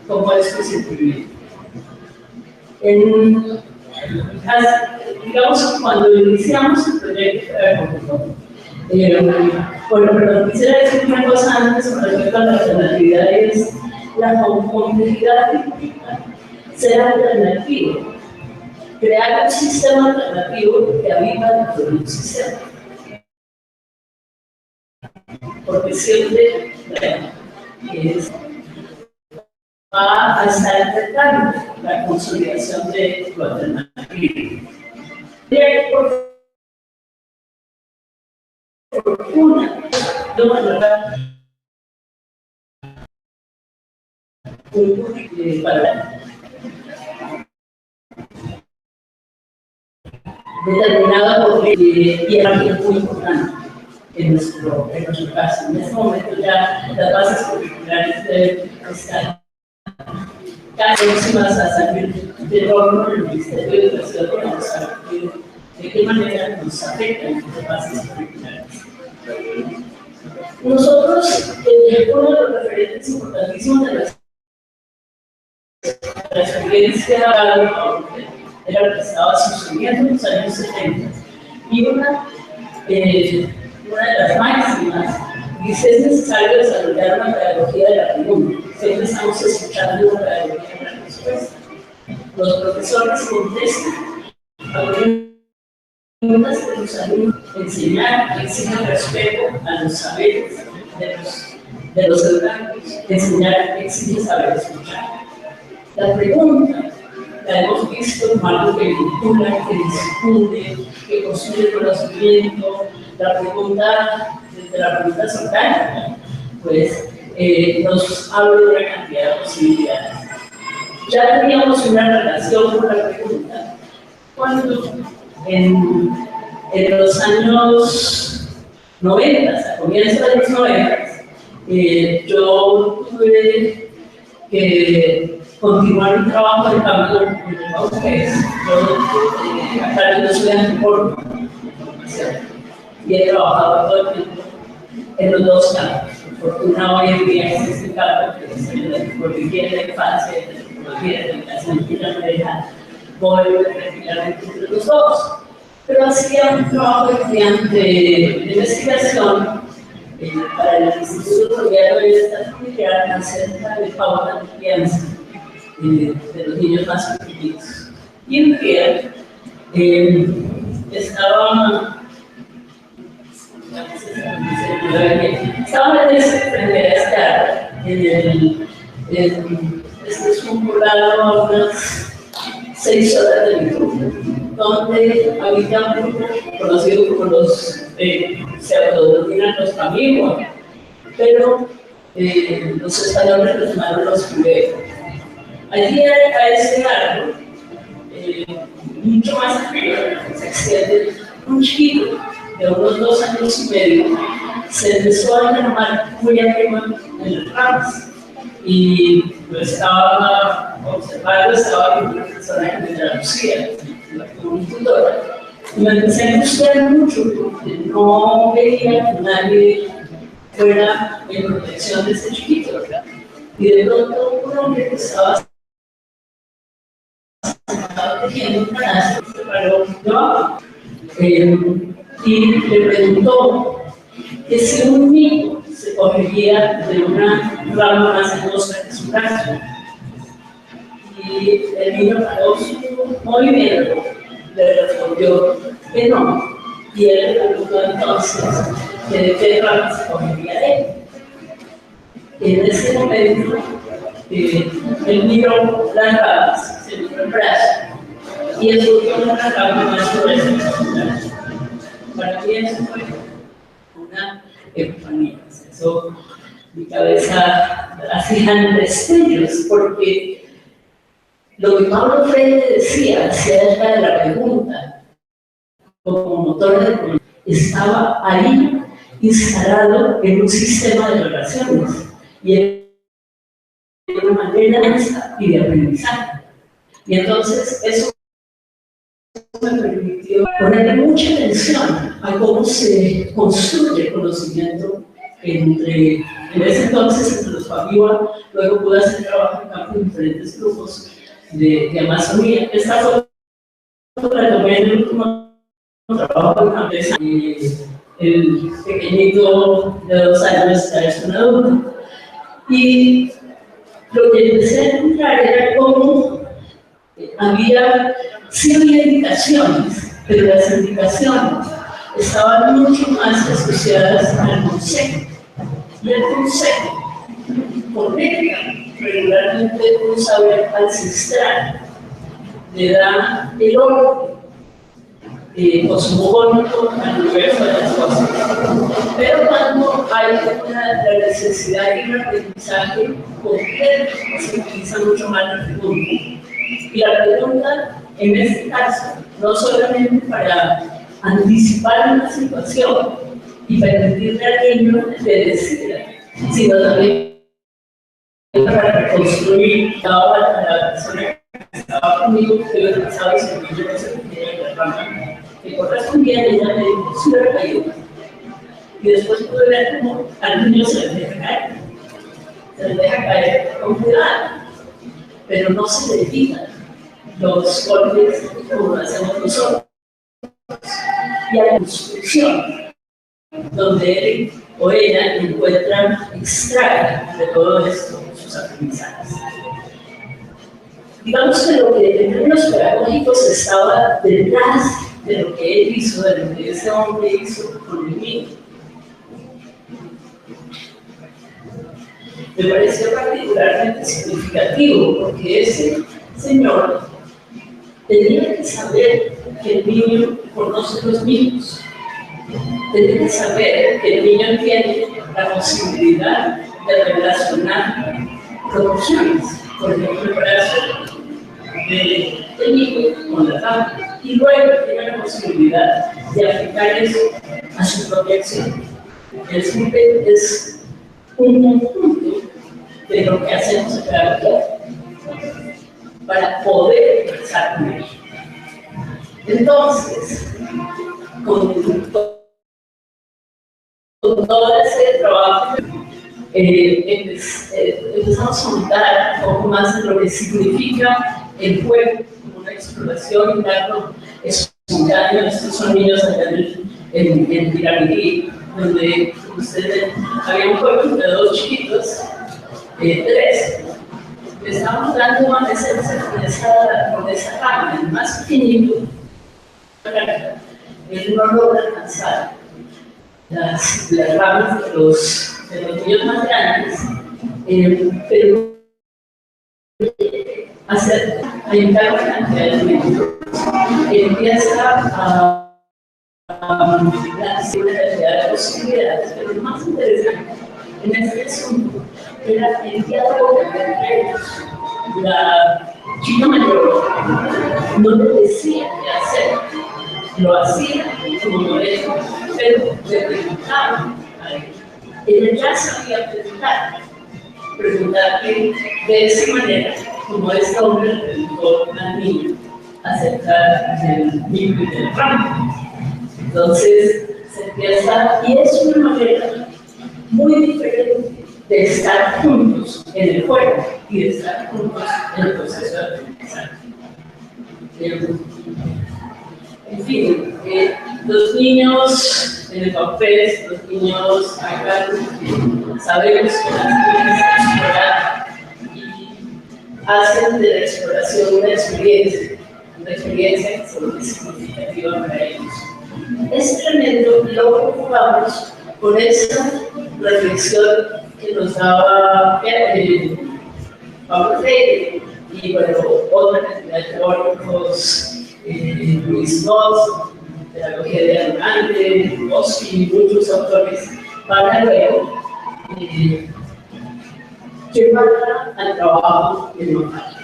cómo es que se vive. Digamos, cuando iniciamos el proyecto pedagógico, Bueno, pero quisiera decir una cosa antes con respecto a la alternatividad, es la complejidad que implica ser alternativo, crear un sistema alternativo que habita dentro de un sistema. Porque siempre va a estar intentando la consolidación de lo alternativo. Por fortuna, para determinada y era muy importante en nuestro caso. En este momento ya las bases curriculares están casi próximas a salir de norma del Ministerio de Educación, vamos a ver de qué manera nos afectan las bases curriculares. Nosotros, uno de los referentes importantísimos de la experiencia era lo que estaba sucediendo en los años 70. Y una de las máximas dice: es necesario desarrollar una pedagogía de la pregunta. Siempre estamos escuchando una pedagogía de la respuesta. Los profesores contestan a preguntas que los alumnos enseñar, exigen respeto a los saberes de los educandos, enseñar, exige saber escuchar. La pregunta la hemos visto como algo que vincula, que discute, que construye conocimiento. La pregunta, desde la pregunta orgánica, pues nos abre una cantidad de posibilidades. Ya teníamos una relación con la pregunta cuando en los años 90, a comienzos de los 90, yo tuve que continuar mi trabajo de cambio en el Bauqués. Yo soy antropólogo y he trabajado todo el tiempo en los dos campos. Por fortuna hoy en día existe este campo que es el de antropología de la infancia y de antropología de la educación, y la pareja voy tranquilamente entre los dos. Pero hacía un trabajo de investigación para el Instituto Colombiano de Bienestar Familiar acerca de pauta de crianza de los niños más pequeñitos. Y un día estaba en este área, este es un poblado a unas 6 horas de Vitruvias, donde habita un grupo conocido como los, se autodenominan los amigos, pero los españoles los llamaron los primeros. Allí a ese árbol, mucho más arriba, se extiende un chiquito de unos 2 años y medio, se empezó a llamar muy arriba en las ramas. Y lo estaba observando, estaba con una persona que me traducía, como un tutor. Y me empecé a angustiar mucho porque no veía que nadie fuera en protección de ese chiquito, ¿verdad? Y de pronto un hombre que estaba tejiendo un canasto se paró debajo y le preguntó que si un niño se cogería de una rama más angosta que su brazo. Y el niño paró su movimiento, le respondió que no. Y él le preguntó entonces que de qué rama se cogería él. En ese momento, él miró las ramas, se miró el brazo, y escogió una rama más gruesa que su brazo. Para mí eso fue una epifanía. Eso, mi cabeza hacía destellos, porque lo que Pablo Freire decía acerca de la pregunta como motor de problema estaba ahí instalado en un sistema de relaciones y en una manera y de aprendizaje. Y entonces eso me permitió ponerle mucha atención a cómo se construye el conocimiento en ese entonces entre los Fabiola. Luego pude hacer trabajo en campo en diferentes grupos de Amazonía. Esta fue la tomé en el último trabajo en campo el pequeñito de 2 años ya es un adulto. Y lo que empecé a encontrar era cómo sí había indicaciones, pero las indicaciones estaban mucho más asociadas al consejo. Y el consejo conecta regularmente un saber ancestral, le da el orden cosmogónico al universo de las cosas. Pero cuando hay la necesidad de un aprendizaje completo, se utiliza mucho más la pregunta. Y la pregunta, en este caso, no solamente para anticipar una situación y permitirle al niño que decida, sino también para reconstruir la persona que estaba conmigo, que yo pensaba y se me dio ese pequeño derrame que correspondía a ella, me dijo, sí, hubiera caído. Y después pude ver cómo al niño se le deja caer. Se le deja caer con cuidado, pero no se le evitan los golpes como lo hacemos nosotros. Y a la construcción, donde él o ella encuentran, extraen de todo esto sus aprendizajes. Digamos que lo que en términos pedagógicos estaba detrás de lo que él hizo, de lo que ese hombre hizo con el niño. Me pareció particularmente significativo porque ese señor tenía que saber que el niño conoce los niños. Tenía que saber que el niño tiene la posibilidad de relacionar proporciones, por ejemplo, el brazo del niño con la tabla, y luego tiene la posibilidad de aplicar eso a su propia acción. Es un conjunto de lo que hacemos en pedagogía para poder empezar con ello. Entonces, con todo ese trabajo, empezamos a montar un poco más de lo que significa el juego como una exploración y darlo espontáneo. Estos son niños allá en Piramidí, donde ustedes había un juego de 2 chiquitos, 3. Le estábamos dando a mecerse con esa rama, el más pequeñito, él no logra alcanzar las ramas de los niños más grandes, pero hay una cantidad de niños, empieza a darse una cantidad de posibilidades, pero lo más interesante en este asunto era el diálogo entre ellos. La chica mayor no le decía qué hacer, lo hacía como modelo, pero le preguntaba a él. Ella ya sabía preguntarle de esa manera, como este hombre le preguntó al niño acerca del niño y del rango. Entonces se empieza, y es una manera muy diferente de estar juntos en el juego y de estar juntos en el proceso de aprendizaje. En fin, los niños en el papel, los niños acá, sabemos que las explorar y hacen de la exploración una experiencia que se vuelve significativa para ellos. Es tremendo lo que ocupamos con esa reflexión que nos daba Pablo Freire y bueno, otra cantidad de teóricos, Luis Goss, Pedagogía de Adelante, Oski y muchos autores, para luego llevarla al trabajo de normal.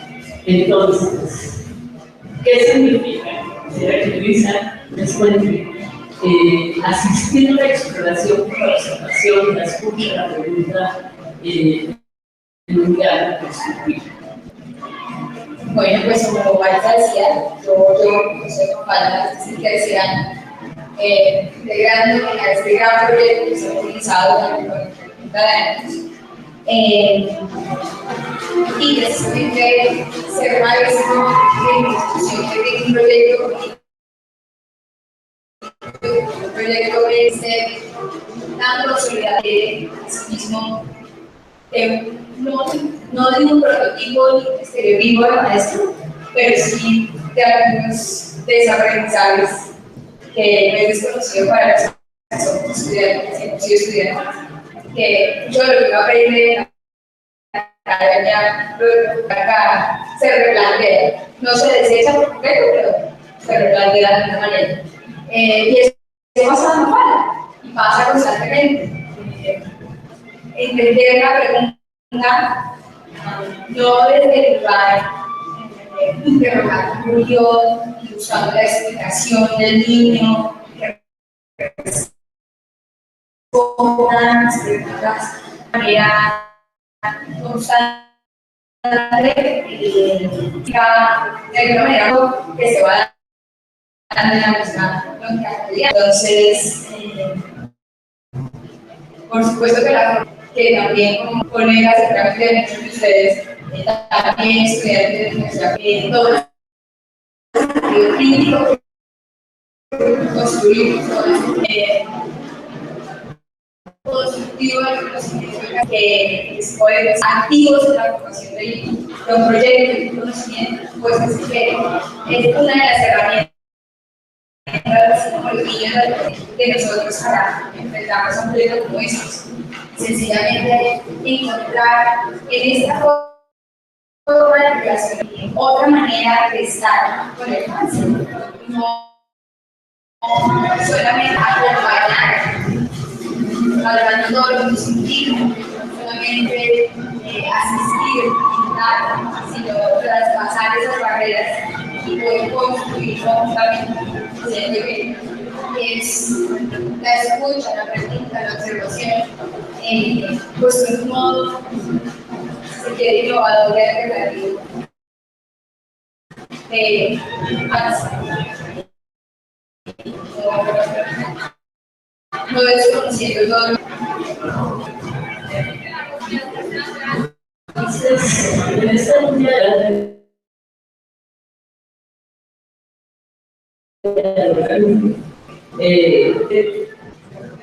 Entonces, ¿qué significa? Quisiera que Luisa les cuente. Asistir a la exploración por la observación, la escucha, la pregunta, en un diálogo constructivo. Bueno, pues como Walter decía, yo soy compañera de tercer año, integrando a este gran proyecto que se ha utilizado durante 30 años. Y precisamente ser maestro de institución de un proyecto proyecto es dando posibilidad de sí mismo, no de un prototipo estereotipo de maestro, pero sí de algunos desaprendizajes que no es desconocido para los que somos estudiantes, hemos sido estudiantes, que mucho de lo que uno aprende en la academia, acá se replantea, no se desecha por completo, pero se replantea de alguna manera. Y eso pasa normal, y pasa constantemente. Entender la pregunta no desde el lugar interrogatorio, buscando la explicación del niño, que respondan las preguntas de manera constante, de alguna manera que se va dando en la misma lógica. Entonces, por supuesto que también como colegas seguramente de muchos de ustedes, también estudiantes de nuestra todo el sentido crítico, construir constructivo del conocimiento que es poder activos en la formación de un proyecto y un conocimiento, pues es que es una de las herramientas de nosotros para enfrentarnos a un proyecto como estos. Sencillamente encontrar en esta forma de relación otra manera de estar con el paciente, no solamente acompañar todo lo que significa, solamente asistir, sino traspasar esas barreras y poder construir conjuntamente. Es la escucha, la pregunta, la observación, pues de un modo, si quiere, innovador y alternativo. No desconociendo todo lo entonces, en esta línea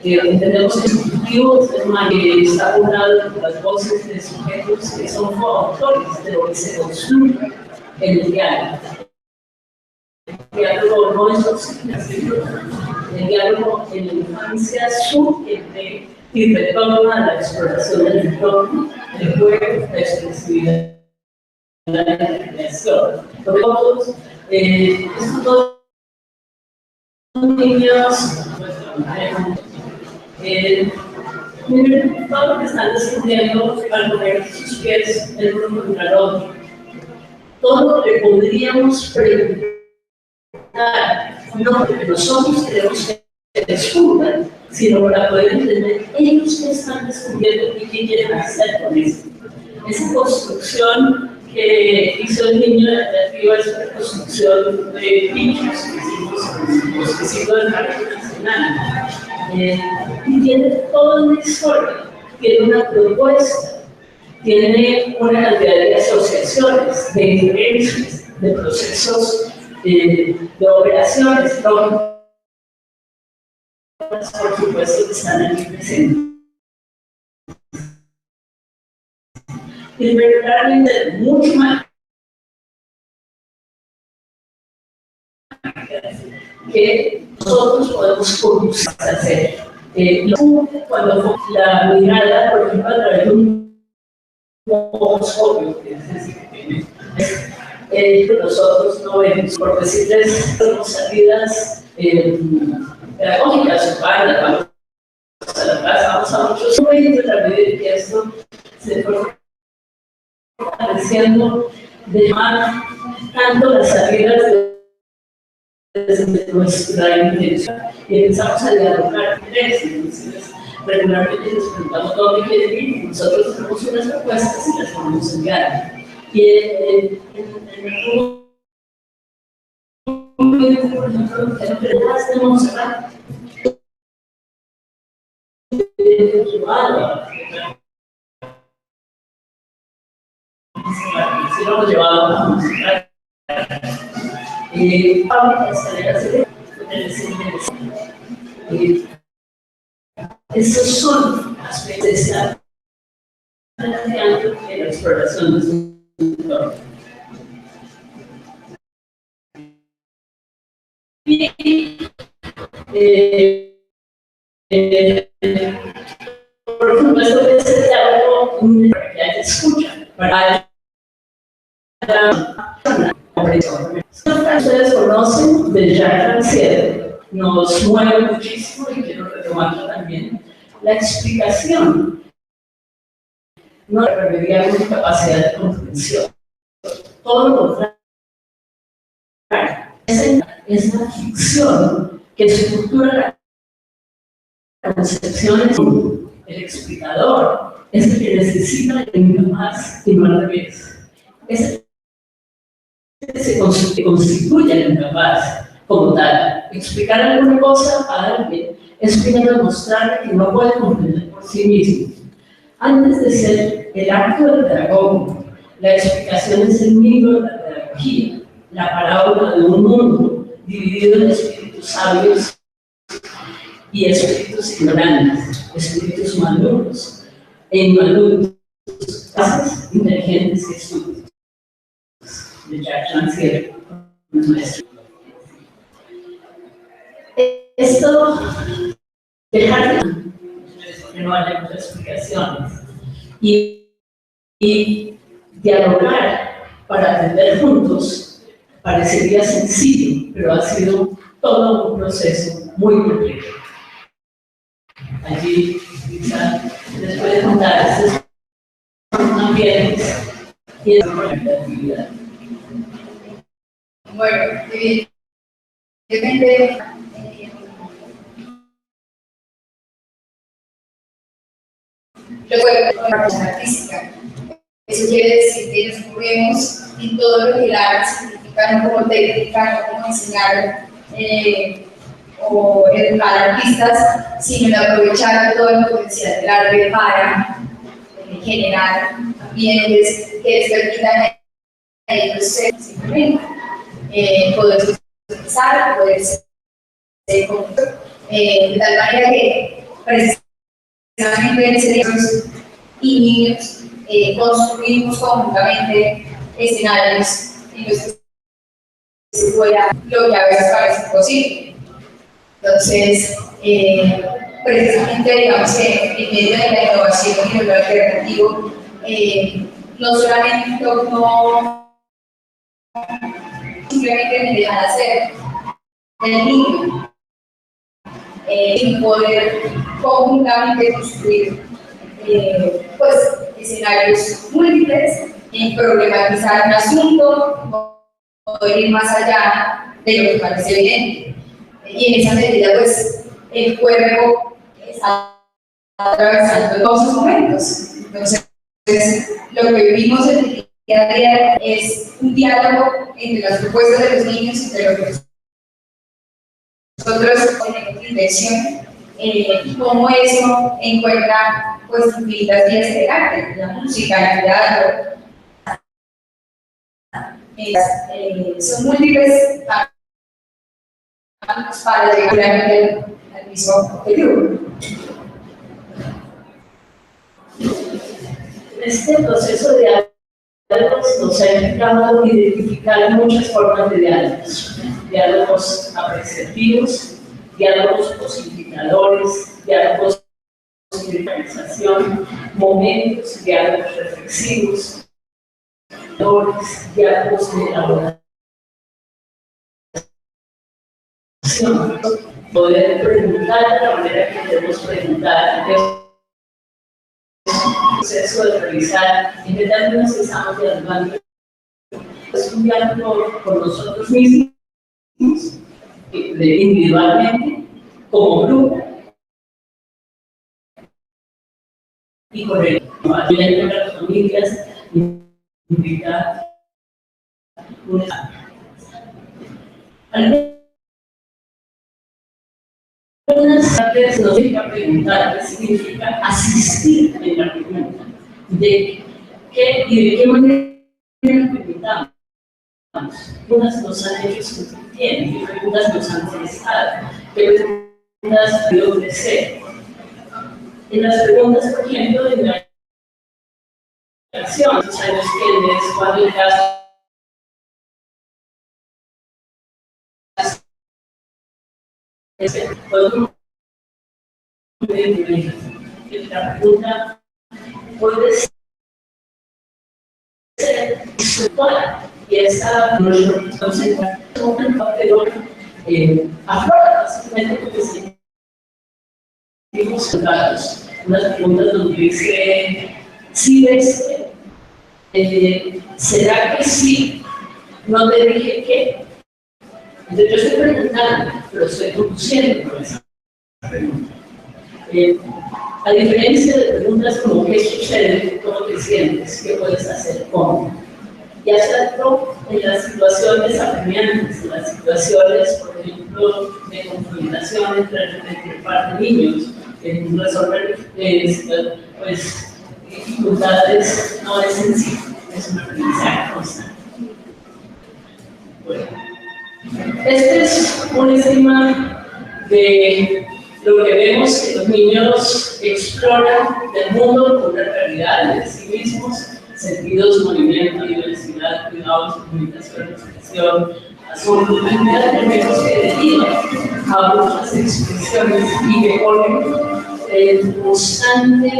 entendemos que el Ejecutivo está unado con las voces de sujetos que son coautores de lo que se construye en el diálogo. El diálogo no es obsesivo, el diálogo en la infancia surge y retorna a la exploración del entorno, el juego, la expresividad, la creación. Todos, estos dos niños, todo lo que están descubriendo al poner sus pies el uno contra el otro, todo lo que podríamos preguntar, no porque nosotros queremos que descubran, sino para poder entender ellos que están descubriendo y qué quieren hacer con eso. Esa construcción que hizo el niño de creativa es una construcción de bichos que hicimos del Parque Nacional. Y tiene toda una historia, tiene una propuesta, tiene una cantidad de asociaciones, de inferencias, de procesos, de operaciones, por supuesto que están aquí presentes. Y verdaderamente mucho más que nosotros podemos hacer. Cuando la mirada, por ejemplo, a través de un moscopio, que es decir, que nosotros no vemos, por decirles, tenemos salidas pedagógicas, vamos a la plaza, vamos a muchos momentos también, que esto se fue fortaleciendo de más tanto las salidas desde nuestra intención y empezamos a dialogar con ellos. Entonces, regularmente nos preguntamos dónde quieren ir, nosotros tenemos unas propuestas y las ponemos en diálogo. Y en por ejemplo, empresas de Montserrat, si no lo llevábamos a Montserrat, fábricas, escaleras Esos son aspectos de estar planteando en la exploración de su entorno. Por ejemplo, esto puede ser algo para que haya escucha, para ustedes conocen de Jacques Rancière, nos mueve muchísimo y quiero retomarlo también, la explicación no remediar una capacidad de comprensión. Todo lo contrario. Es la ficción que estructura la concepción. El explicador es el que necesita la incapaz y no al revés. Es el que se constituye el incapaz como tal. Explicar alguna cosa a alguien es primero demostrarle que no puede comprender por sí mismo. Antes de ser el acto del pedagogo, la explicación es el mito de la pedagogía, la parábola de un mundo dividido en espíritus sabios y espíritus ignorantes, espíritus maduros e inmaduros, capaces, inteligentes y estúpidos. De Jacques Rancière, maestro. Esto, dejar que no haya muchas explicaciones y dialogar para aprender juntos parecería sencillo, pero ha sido todo un proceso muy complejo. Allí, quizá, les puede contar estos ambientes y esa actividad. Bueno, evidentemente, luego la persona artística. Eso quiere decir que nos movemos en todo lo que el arte significa, no como técnica, no como enseñar o educar artistas, sino en aprovechar todo el potencial del arte para generar ambientes que les permitan a ellos ser simplemente poder socializar, poder ser conjuntos, de tal manera que precisamente en ese día y niños construimos conjuntamente escenarios en los que se pueda lo que a veces parece imposible. Entonces, precisamente digamos que en medio de la innovación y de lo alternativo, no solamente no simplemente me dejan hacer el niño, y poder conjuntamente construir pues, escenarios múltiples, problematizar un asunto, poder ir más allá de lo que parece evidente. Y en esa medida, pues, el cuerpo está atravesando todos esos momentos. Entonces, lo que vivimos en el día a día es un diálogo entre las propuestas de los niños, entre lo que nosotros tenemos intención, y cómo eso encuentra pues infinitas vías de arte, la música, el teatro. Son múltiples para llegar al mismo objetivo. Este proceso de diálogos nos ha implicado identificar muchas formas de diálogos. Diálogos apreciativos, diálogos posibilitadores, diálogos de organización, momentos, diálogos reflexivos, diálogos de elaboración. Poder preguntar de la manera que queremos preguntar. Proceso de revisar en qué términos estamos dialogando. Es un diálogo con nosotros mismos, individualmente, como grupo, y con el apoyo de las familias, implica algunas veces nos significa preguntar qué significa asistir en la pregunta, de qué y de qué manera preguntamos. Unas nos han hecho sentir bien, y preguntas nos han molestado, dio crecer. En las preguntas, por ejemplo, de la acción, ¿sabes quién es? ¿Cuándo el caso? La pregunta puede ser instructora y esa entonces pero afuera básicamente porque seguimos datos unas preguntas donde dice si ves ¿será que sí? No te dije qué. Entonces yo estoy preguntando, pero estoy conduciendo por esa pregunta. A diferencia de preguntas como ¿qué sucede? ¿Cómo te sientes? ¿Qué puedes hacer? ¿Cómo? Y hacerlo en las situaciones apremiantes, en las situaciones, por ejemplo, de confrontación entre par de niños, en resolver pues, dificultades no es sencillo, es un aprendizaje constante. Bueno, este es un esquema de lo que vemos que los niños exploran del mundo con la realidad de sí mismos, sentidos, movimiento, diversidad, cuidados, comunicación, expresión, asuntos, tenemos que derivan a otras expresiones y que ponen en constante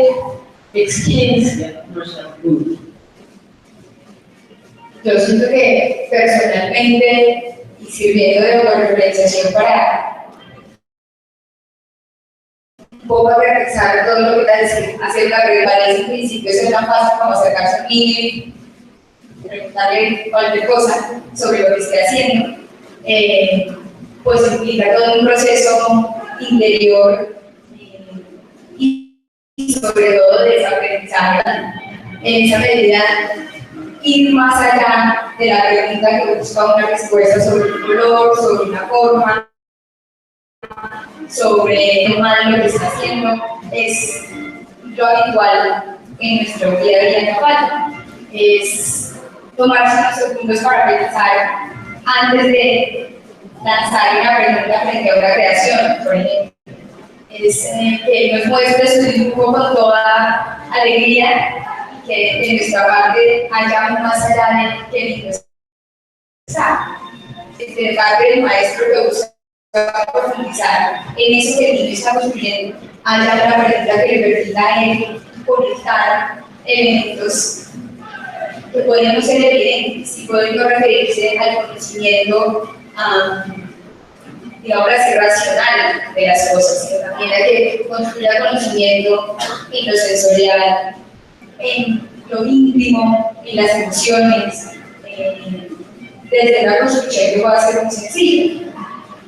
exigencia nuestra cultura. Yo siento que personalmente, y sirviendo de organización para un poco aterrizar todo lo que te decía acerca de varios principios, es tan fácil como acercarse a un niño y preguntarle cualquier cosa sobre lo que esté haciendo, pues implica todo un proceso interior y sobre todo de desaprendizaje. En esa medida, ir más allá de la pregunta que busca una respuesta sobre un color, sobre una forma, sobre el tema de lo que está haciendo, es lo habitual en nuestro día a día en Capal. Es tomarse unos segundos para pensar antes de lanzar una pregunta frente a una creación, por ejemplo. Es que nos muestre su dibujo con toda alegría, que de nuestra parte haya más allá de que lindo está. De parte del maestro que busca profundizar en eso que el niño está construyendo, haya una pregunta que le permita a él conectar elementos que pueden no ser evidentes y pueden no referirse al conocimiento, digamos así, racional de las cosas, que también hay que construir conocimiento en lo sensorial, en lo íntimo, en las emociones, desde una construcción que pueda ser muy sencilla.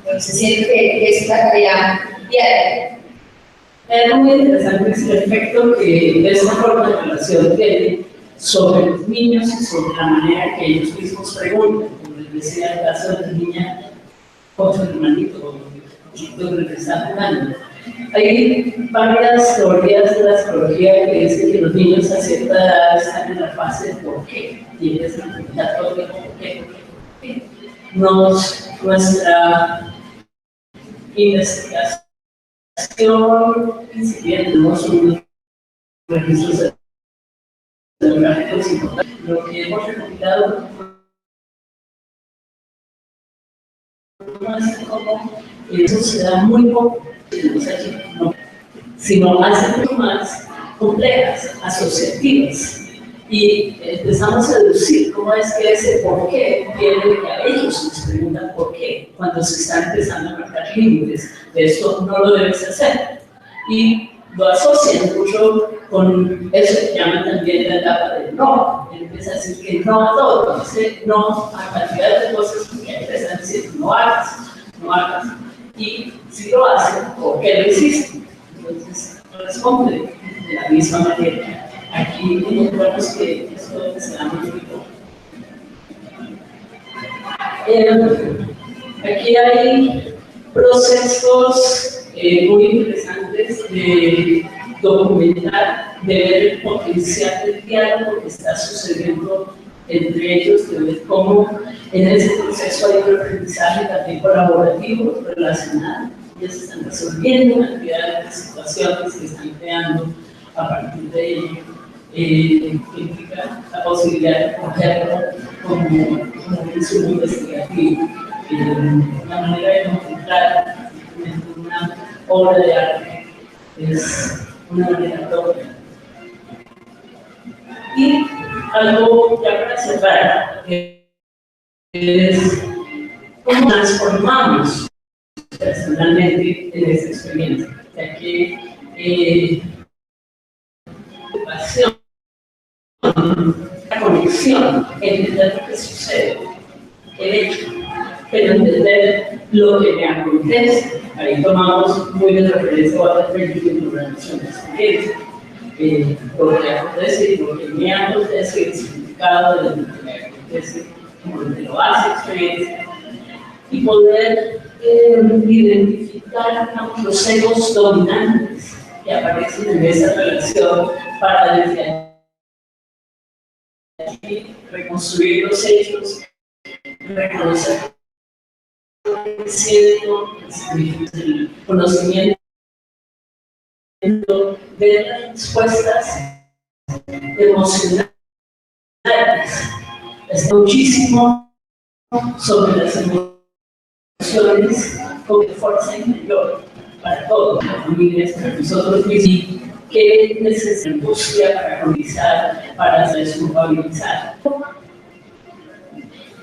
Entonces siento que es una tarea diaria. Es muy interesante ese efecto que esta forma de relación tiene sobre los niños y sobre la manera que ellos mismos preguntan. Como les decía, el caso de la niña con su hermanito, con el que está jugando. Hay varias teorías de la psicología que dicen que los niños a cierta edad están en la fase de por qué, y empiezan a preguntar todo el tiempo por qué. Nuestra investigación incipiente, no son registros demográficos importantes. Lo que hemos recopilado es como eso se da muy poco, sino hace mucho más complejas, asociativas. Y empezamos a deducir cómo es que ese por qué viene de que a ellos les preguntan por qué, cuando se están empezando a marcar límites. Esto no lo debes hacer. Y lo asocian mucho con eso que llaman también la etapa del no. Él empieza a decir que no a todo, dice no a cantidad de cosas que empiezan a decir no hagas, no hagas. Y si lo hacen, ¿por qué lo hiciste? Entonces responde de la misma manera. Aquí encontramos que esto se da muy poco. Aquí hay procesos muy interesantes de documentar, de ver el potencial del diálogo que está sucediendo entre ellos, de ver cómo en ese proceso hay un aprendizaje también colaborativo, relacionado, y ya se están resolviendo una cantidad de situaciones que están creando a partir de ello, que implica la posibilidad de cogerlo como un insumo investigativo, la manera de contemplar una obra de arte es una manera propia. Y algo ya para cerrar, es cómo transformamos personalmente en esa experiencia, ya que la conexión, entender lo que sucede, el hecho, pero entender lo que me acontece. Ahí tomamos muy de referencia a otras películas de programación de experiencia, lo que acontece, lo que me acontece, el significado de lo que me acontece, como lo que lo hace experiencia, y poder identificar los egos dominantes que aparecen en esa relación para desde aquí reconstruir los hechos, reconocer el conocimiento de las respuestas emocionales. Es muchísimo sobre las emociones con fuerza interior para todos, las familias, para nosotros mismos, que necesita angustia para analizar, para desculpabilizar.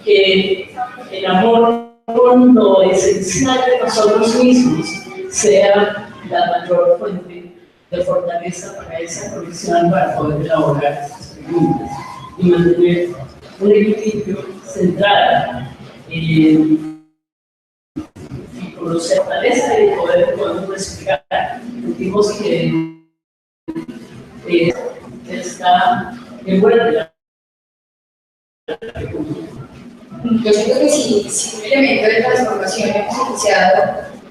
Que el amor con lo esencial de nosotros mismos sea la mayor fuente de fortaleza para esa conexión, para poder elaborar estas preguntas y mantener un equilibrio centrado y con los fortaleza y poder explicar. Sentimos que está en buena. Yo siento que si un elemento de transformación hemos iniciado,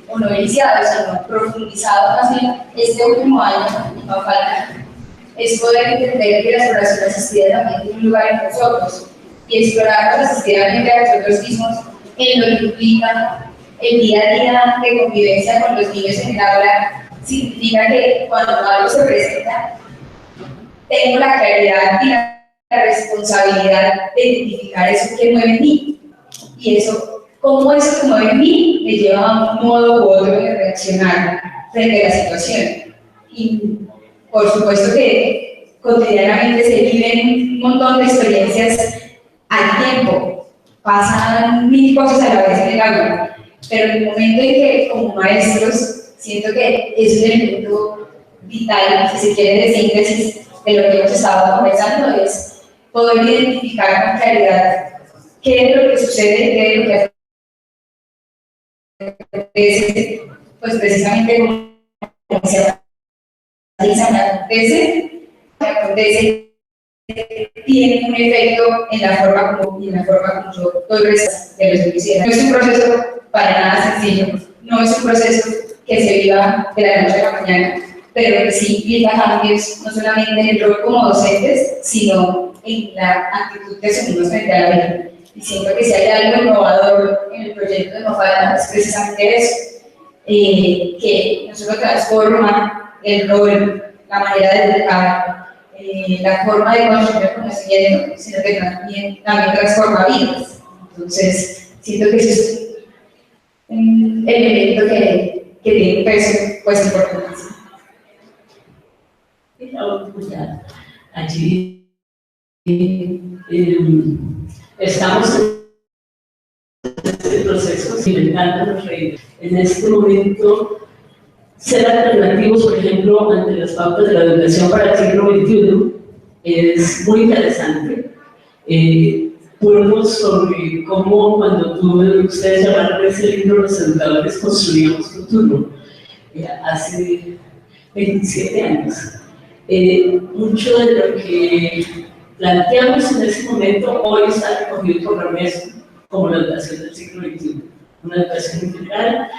o no iniciado, sino profundizado más bien este último año, no falta, es poder entender que la exploración asistida también tiene un lugar en nosotros, y explorarnos asistidamente a nosotros mismos en lo que implica el día a día de convivencia con los niños en el aula, significa que cuando algo se presenta, tengo la claridad y la responsabilidad de identificar eso que mueve en mí. Y eso, cómo eso que mueve en mí me lleva a un modo u otro de reaccionar frente a la situación. Y por supuesto que cotidianamente se viven un montón de experiencias al tiempo, pasan mil cosas a la vez en el aula, pero en el momento en que como maestros siento que es un elemento vital, si se quiere de síntesis de lo que hemos estado conversando, es poder identificar con claridad qué es lo que sucede, qué es lo que acontece, pues precisamente como se acontece, tiene un efecto en la forma como yo doy respuestas de los que quisiera. No es un proceso para nada sencillo, no es un proceso que se viva de la noche a la mañana, pero que sí implica cambios no solamente en el rol como docentes, sino en la actitud que asumimos frente a la vida. Y siento que si hay algo innovador en el proyecto de Mofalda es precisamente eso, que no solo transforma el rol, la manera de educar, la forma de construir el conocimiento, sino que también transforma vidas. Entonces, siento que eso es un elemento que tiene un peso pues importantísimo. Allí estamos en este proceso inventando los reinos. En este momento, ser alternativos, por ejemplo, ante las pautas de la educación para el siglo XXI, es muy interesante. Fuimos sobre cómo cuando ustedes llamaron ese libro Los Educadores Construíamos Futuro, hace 27 años. Mucho de lo que planteamos en ese momento hoy está recogido por la UNESCO como la educación del siglo XXI, una educación integral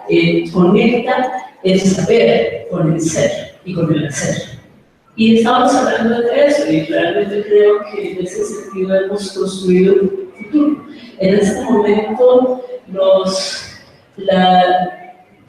que conecta el saber con el ser y con el hacer. Y estamos hablando de eso, y realmente creo que en ese sentido hemos construido un futuro. En este momento,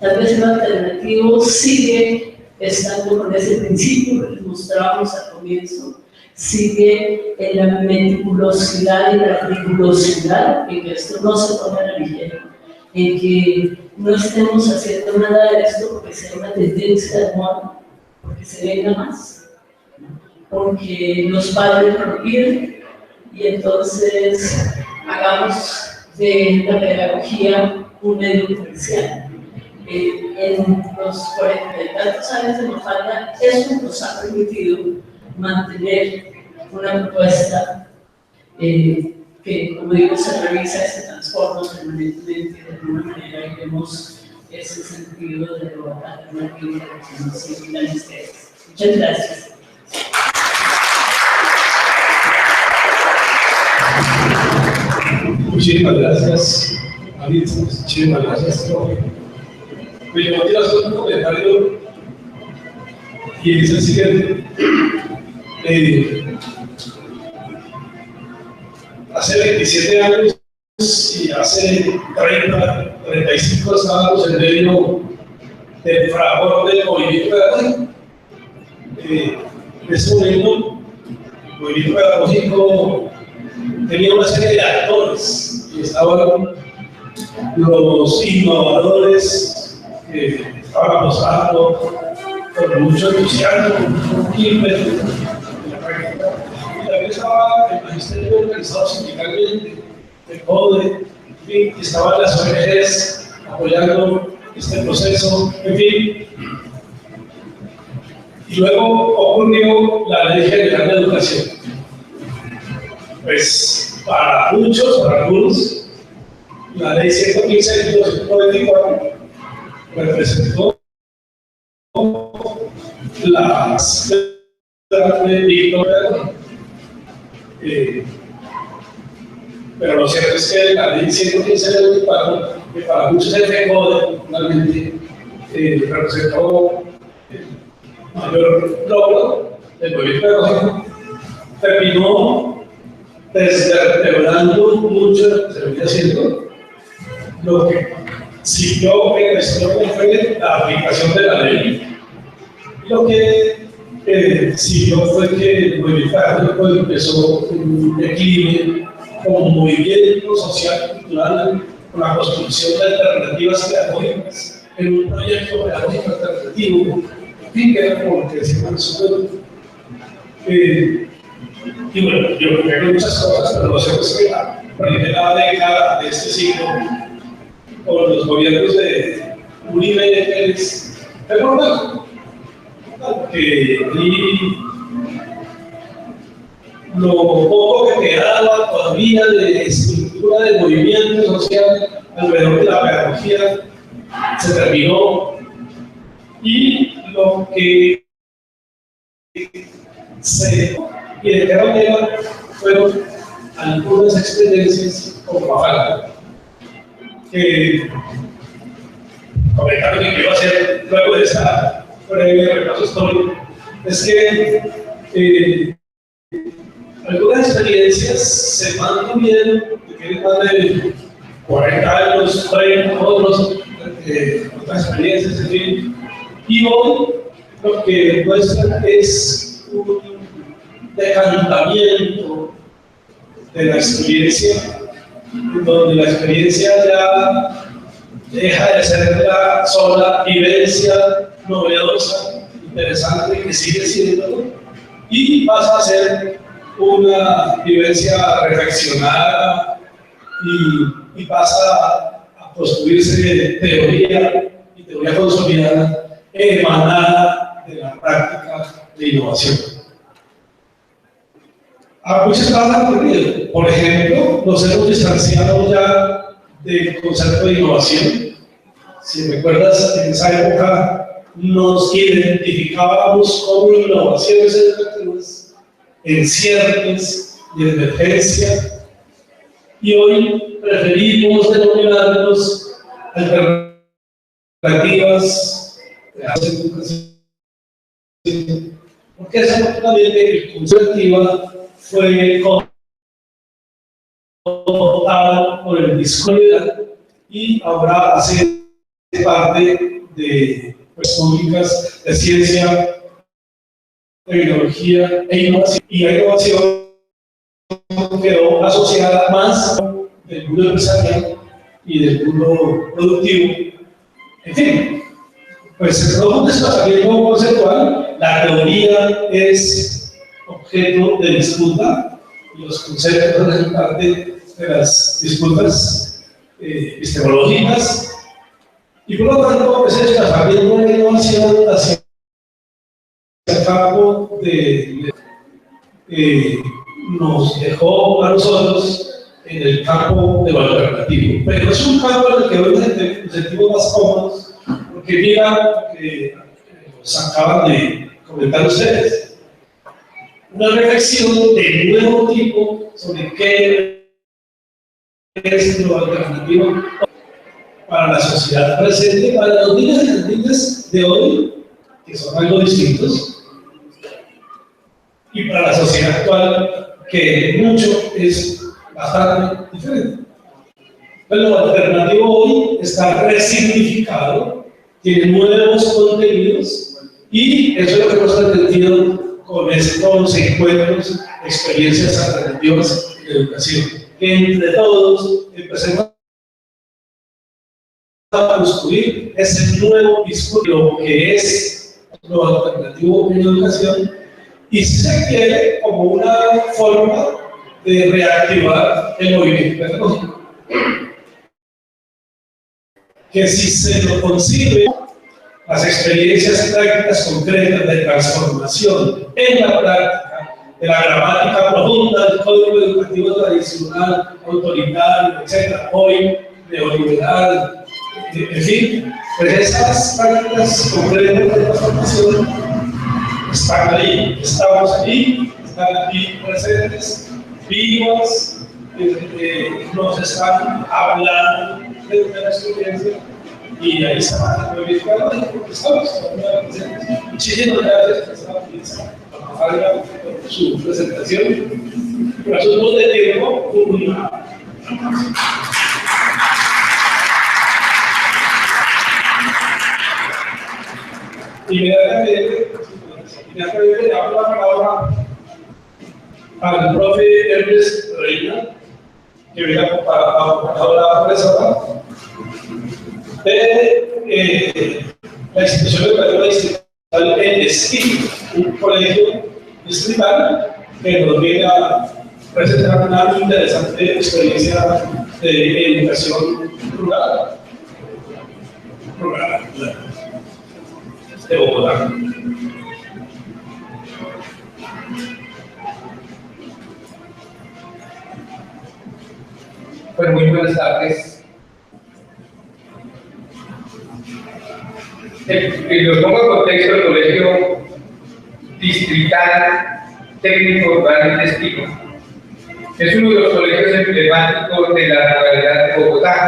Tal vez el alternativo sigue estando con ese principio que les mostrábamos al comienzo, sigue en la meticulosidad y la rigurosidad, en que esto no se tome a la ligera, en que no estemos haciendo nada de esto porque sea una tendencia de moda, porque se venga más, porque los padres lo piden, y entonces hagamos de la pedagogía un medio comercial. En los 40 y tantos años de Mafalda, eso nos ha permitido mantener una propuesta que, como digo, se revisa y se transforma permanentemente de alguna manera, y vemos ese sentido de lo alternativo de la formación de ustedes. Muchas gracias. Muchísimas gracias, Marita. Muchísimas gracias. Pues yo quiero hacer un comentario y es el siguiente. Hace 27 años y hace 30, 35 estábamos en medio del fragor del movimiento pedagógico. En ese momento, el movimiento pedagógico tenía una serie de actores y estaban los innovadores que estaban apostando con mucho entusiasmo, con mucho ímpetu en la práctica. Y también estaba el magisterio organizado sindicalmente, el CODE, en fin, estaban las ONGs apoyando este proceso, en fin. Y luego ocurrió la Ley General de Educación. Pues para muchos, para algunos, la Ley 115 de 1994 representó las de victoria, pero lo cierto es que la Ley 115 de 1994, que para muchos el CODE, realmente representó mayor logro del movimiento pedagógico, terminó desvertebrando mucho lo que se venía haciendo. Lo que siguió en la historia fue la aplicación de la ley. Y lo que siguió fue que el movimiento pedagógico empezó un declive como movimiento social y cultural, con la construcción de alternativas pedagógicas, en un proyecto pedagógico alternativo, que era como lo que decíamos en su momento. Y bueno, yo creo que muchas cosas, pero lo cierto es que la primera década de este siglo, con los gobiernos de Uribe y Pérez, es normal, que lo poco que quedaba todavía de estructura de movimiento social alrededor de la pedagogía se terminó, y lo que se y de qué manera fueron algunas experiencias con Mafalda, que comentaron que iba a hacer luego de esta breve repaso histórico, es que algunas experiencias se mantuvieron, que tienen más de 40 años, 30, otras experiencias, en fin, y hoy lo que muestran es un decantamiento de la experiencia, donde la experiencia ya deja de ser la sola vivencia novedosa, interesante, que sigue siendo, y pasa a ser una vivencia reflexionada y pasa a construirse teoría y teoría consolidada, emanada de la práctica de innovación. A muchas cosas han ocurrido. Por ejemplo, nos hemos distanciado ya del concepto de innovación. Si recuerdas, en esa época nos identificábamos como innovaciones educativas en ciernes y emergencia, y hoy preferimos denominarnos alternativas de la educación, porque desafortunadamente el concepto fue cooptado por el discurso y ahora hace parte de pues, públicas de ciencia, de biología e innovación. Y la innovación quedó asociada más del mundo empresarial y del mundo productivo. En fin, pues todo un desplazamiento conceptual. La teoría es objeto de disputa y los conceptos hacen parte de las disputas epistemológicas. Y por lo tanto, ese desplazamiento de la innovación hacia el campo nos dejó a nosotros en el campo de lo alternativo. Pero es un campo en el que hoy nos sentimos más cómodos, porque mira que nos acaban de comentar ustedes. Una reflexión de nuevo tipo sobre qué es lo alternativo para la sociedad presente, para los niños y las niñas de hoy, que son algo distintos, y para la sociedad actual, que mucho es bastante diferente. Pero lo alternativo hoy está resignificado, tiene nuevos contenidos, y eso es lo que hemos pretendido con estos encuentros, experiencias alternativas de educación. Que entre todos empecemos a construir ese nuevo discurso, lo que es lo alternativo en educación, y si se quiere como una forma de reactivar el movimiento pedagógico. Que si se lo concibe, las experiencias prácticas concretas de transformación en la práctica, de la gramática profunda del código educativo tradicional, autoritario, etc., hoy neoliberal, en fin, pues esas prácticas concretas de transformación están ahí, estamos ahí, están aquí presentes, vivas, nos están hablando de una experiencia y ahí está muy bien, estamos presentes. Muchísimas gracias por su presentación. Por asuntos de tiempo, inmediatamente le damos la palabra al profe Hermes Reina, que viene acompañado de la profesora de la institución educativa distrital en Esquí, un colegio distrital que nos viene a presentar una interesante experiencia de educación rural de Bogotá. Pues muy buenas tardes. Los pongo en contexto el Colegio Distrital Técnico Urbano de Espino. Es uno de los colegios emblemáticos de la localidad de Bogotá.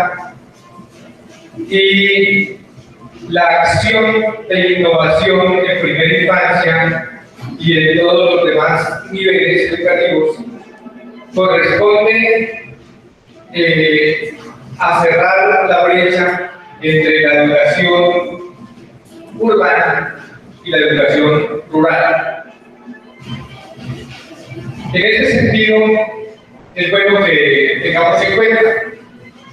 Y la acción de innovación en primera infancia y en todos los demás niveles educativos corresponde a cerrar la brecha entre la educación urbana y la educación rural. En este sentido, es bueno que tengamos en cuenta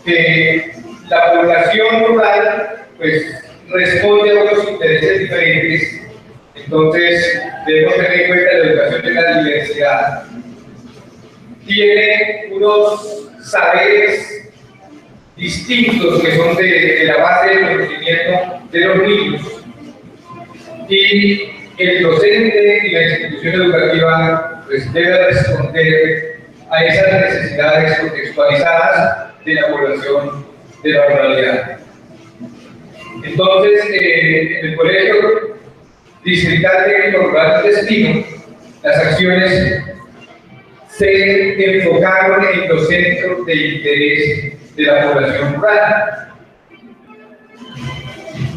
que la población rural pues, responde a unos intereses diferentes, entonces debemos tener en cuenta la educación de la diversidad. Tiene unos saberes distintos que son de la base del conocimiento de los niños, y el docente y la institución educativa pues, debe responder a esas necesidades contextualizadas de la población de la ruralidad. Entonces, en el Colegio Distrital Técnico Rural de Espino, las acciones se enfocaron en los centros de interés de la población rural.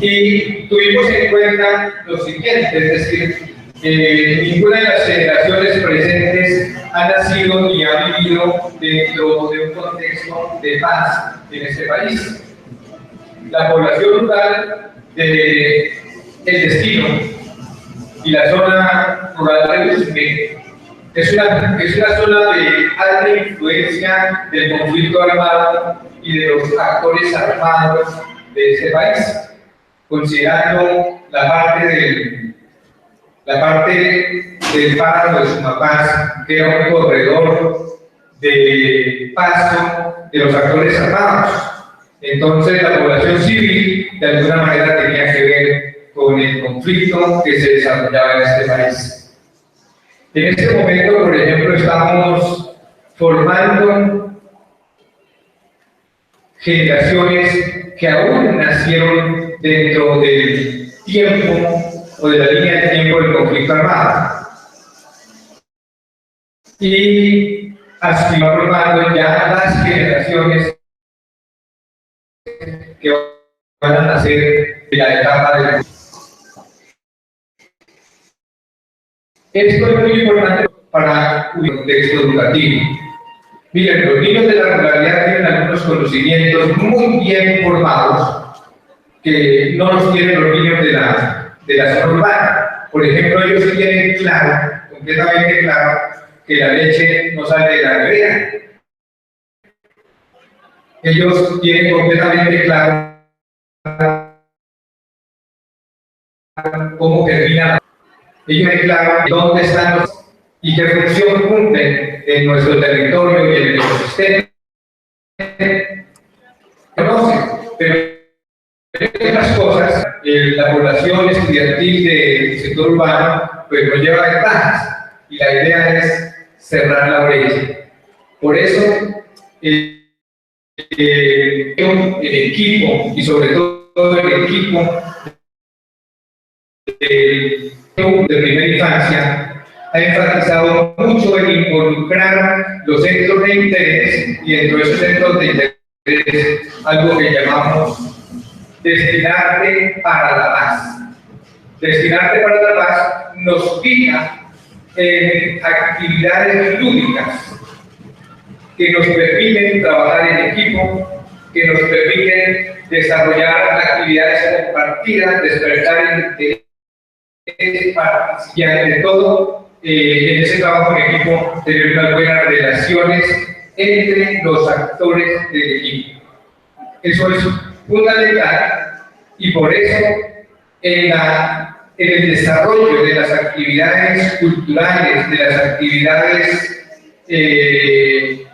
Y tuvimos en cuenta lo siguiente, es decir, ninguna de las generaciones presentes ha nacido ni ha vivido dentro de un contexto de paz en este país. la población rural de El Destino y la zona rural de Usme es una zona de alta influencia del conflicto armado y de los actores armados de ese país, considerando la parte del páramo de Sumapaz, que era un corredor de paso de los actores armados. Entonces la población civil de alguna manera tenía que ver con el conflicto que se desarrollaba en este país. En este momento, por ejemplo, estamos formando generaciones que aún nacieron dentro del tiempo o de la línea de tiempo del conflicto armado. Y así va formando ya las generaciones que van a nacer de la etapa del. Esto es muy importante para un contexto educativo. Miren, los niños de la ruralidad tienen algunos conocimientos muy bien formados que no los tienen los niños de la zona urbana. Por ejemplo, ellos tienen claro, completamente claro, que la leche no sale de la nevera. Ellos tienen completamente claro cómo termina. Ellos tienen claro dónde están y qué función cumplen en nuestro territorio y en el ecosistema. Conocen, pero en otras cosas, la población estudiantil del sector urbano pues nos lleva ventajas y la idea es cerrar la brecha. Por eso, el equipo y sobre todo el equipo de primera infancia ha enfatizado mucho en involucrar los centros de interés y dentro de esos centros de interés algo que llamamos destinarte para la paz. Destinarte para la paz nos fija en actividades lúdicas que nos permiten trabajar en equipo, que nos permiten desarrollar actividades compartidas, despertar el interés y ante todo en ese trabajo en equipo tener unas buenas relaciones entre los actores del equipo. Eso es fundamental y por eso en el desarrollo de las actividades culturales, de las actividades de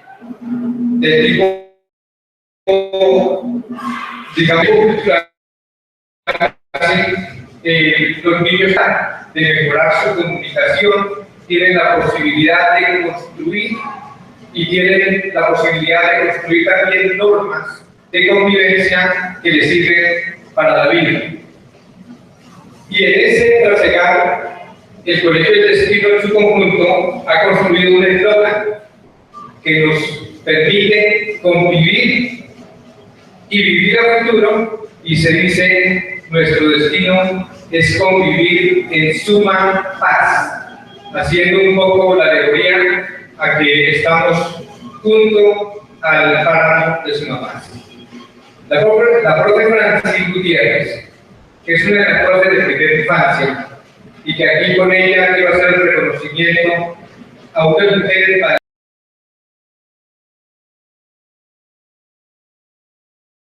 tipo, digamos, cultural, los niños de mejorar su comunicación tienen la posibilidad de construir y tienen la posibilidad de construir también normas de convivencia que les sirven para la vida. Y en ese trasegar, el Colegio del Destino en su conjunto ha construido un eslogan que nos permite convivir y vivir a futuro, y se dice: nuestro destino es convivir en suma paz, haciendo un poco la alegoría a que estamos junto al páramo de Sumapaz. La profe Francis Gutiérrez, que es una de las profes de primera infancia, y que aquí con ella quiero hacer el reconocimiento a una mujer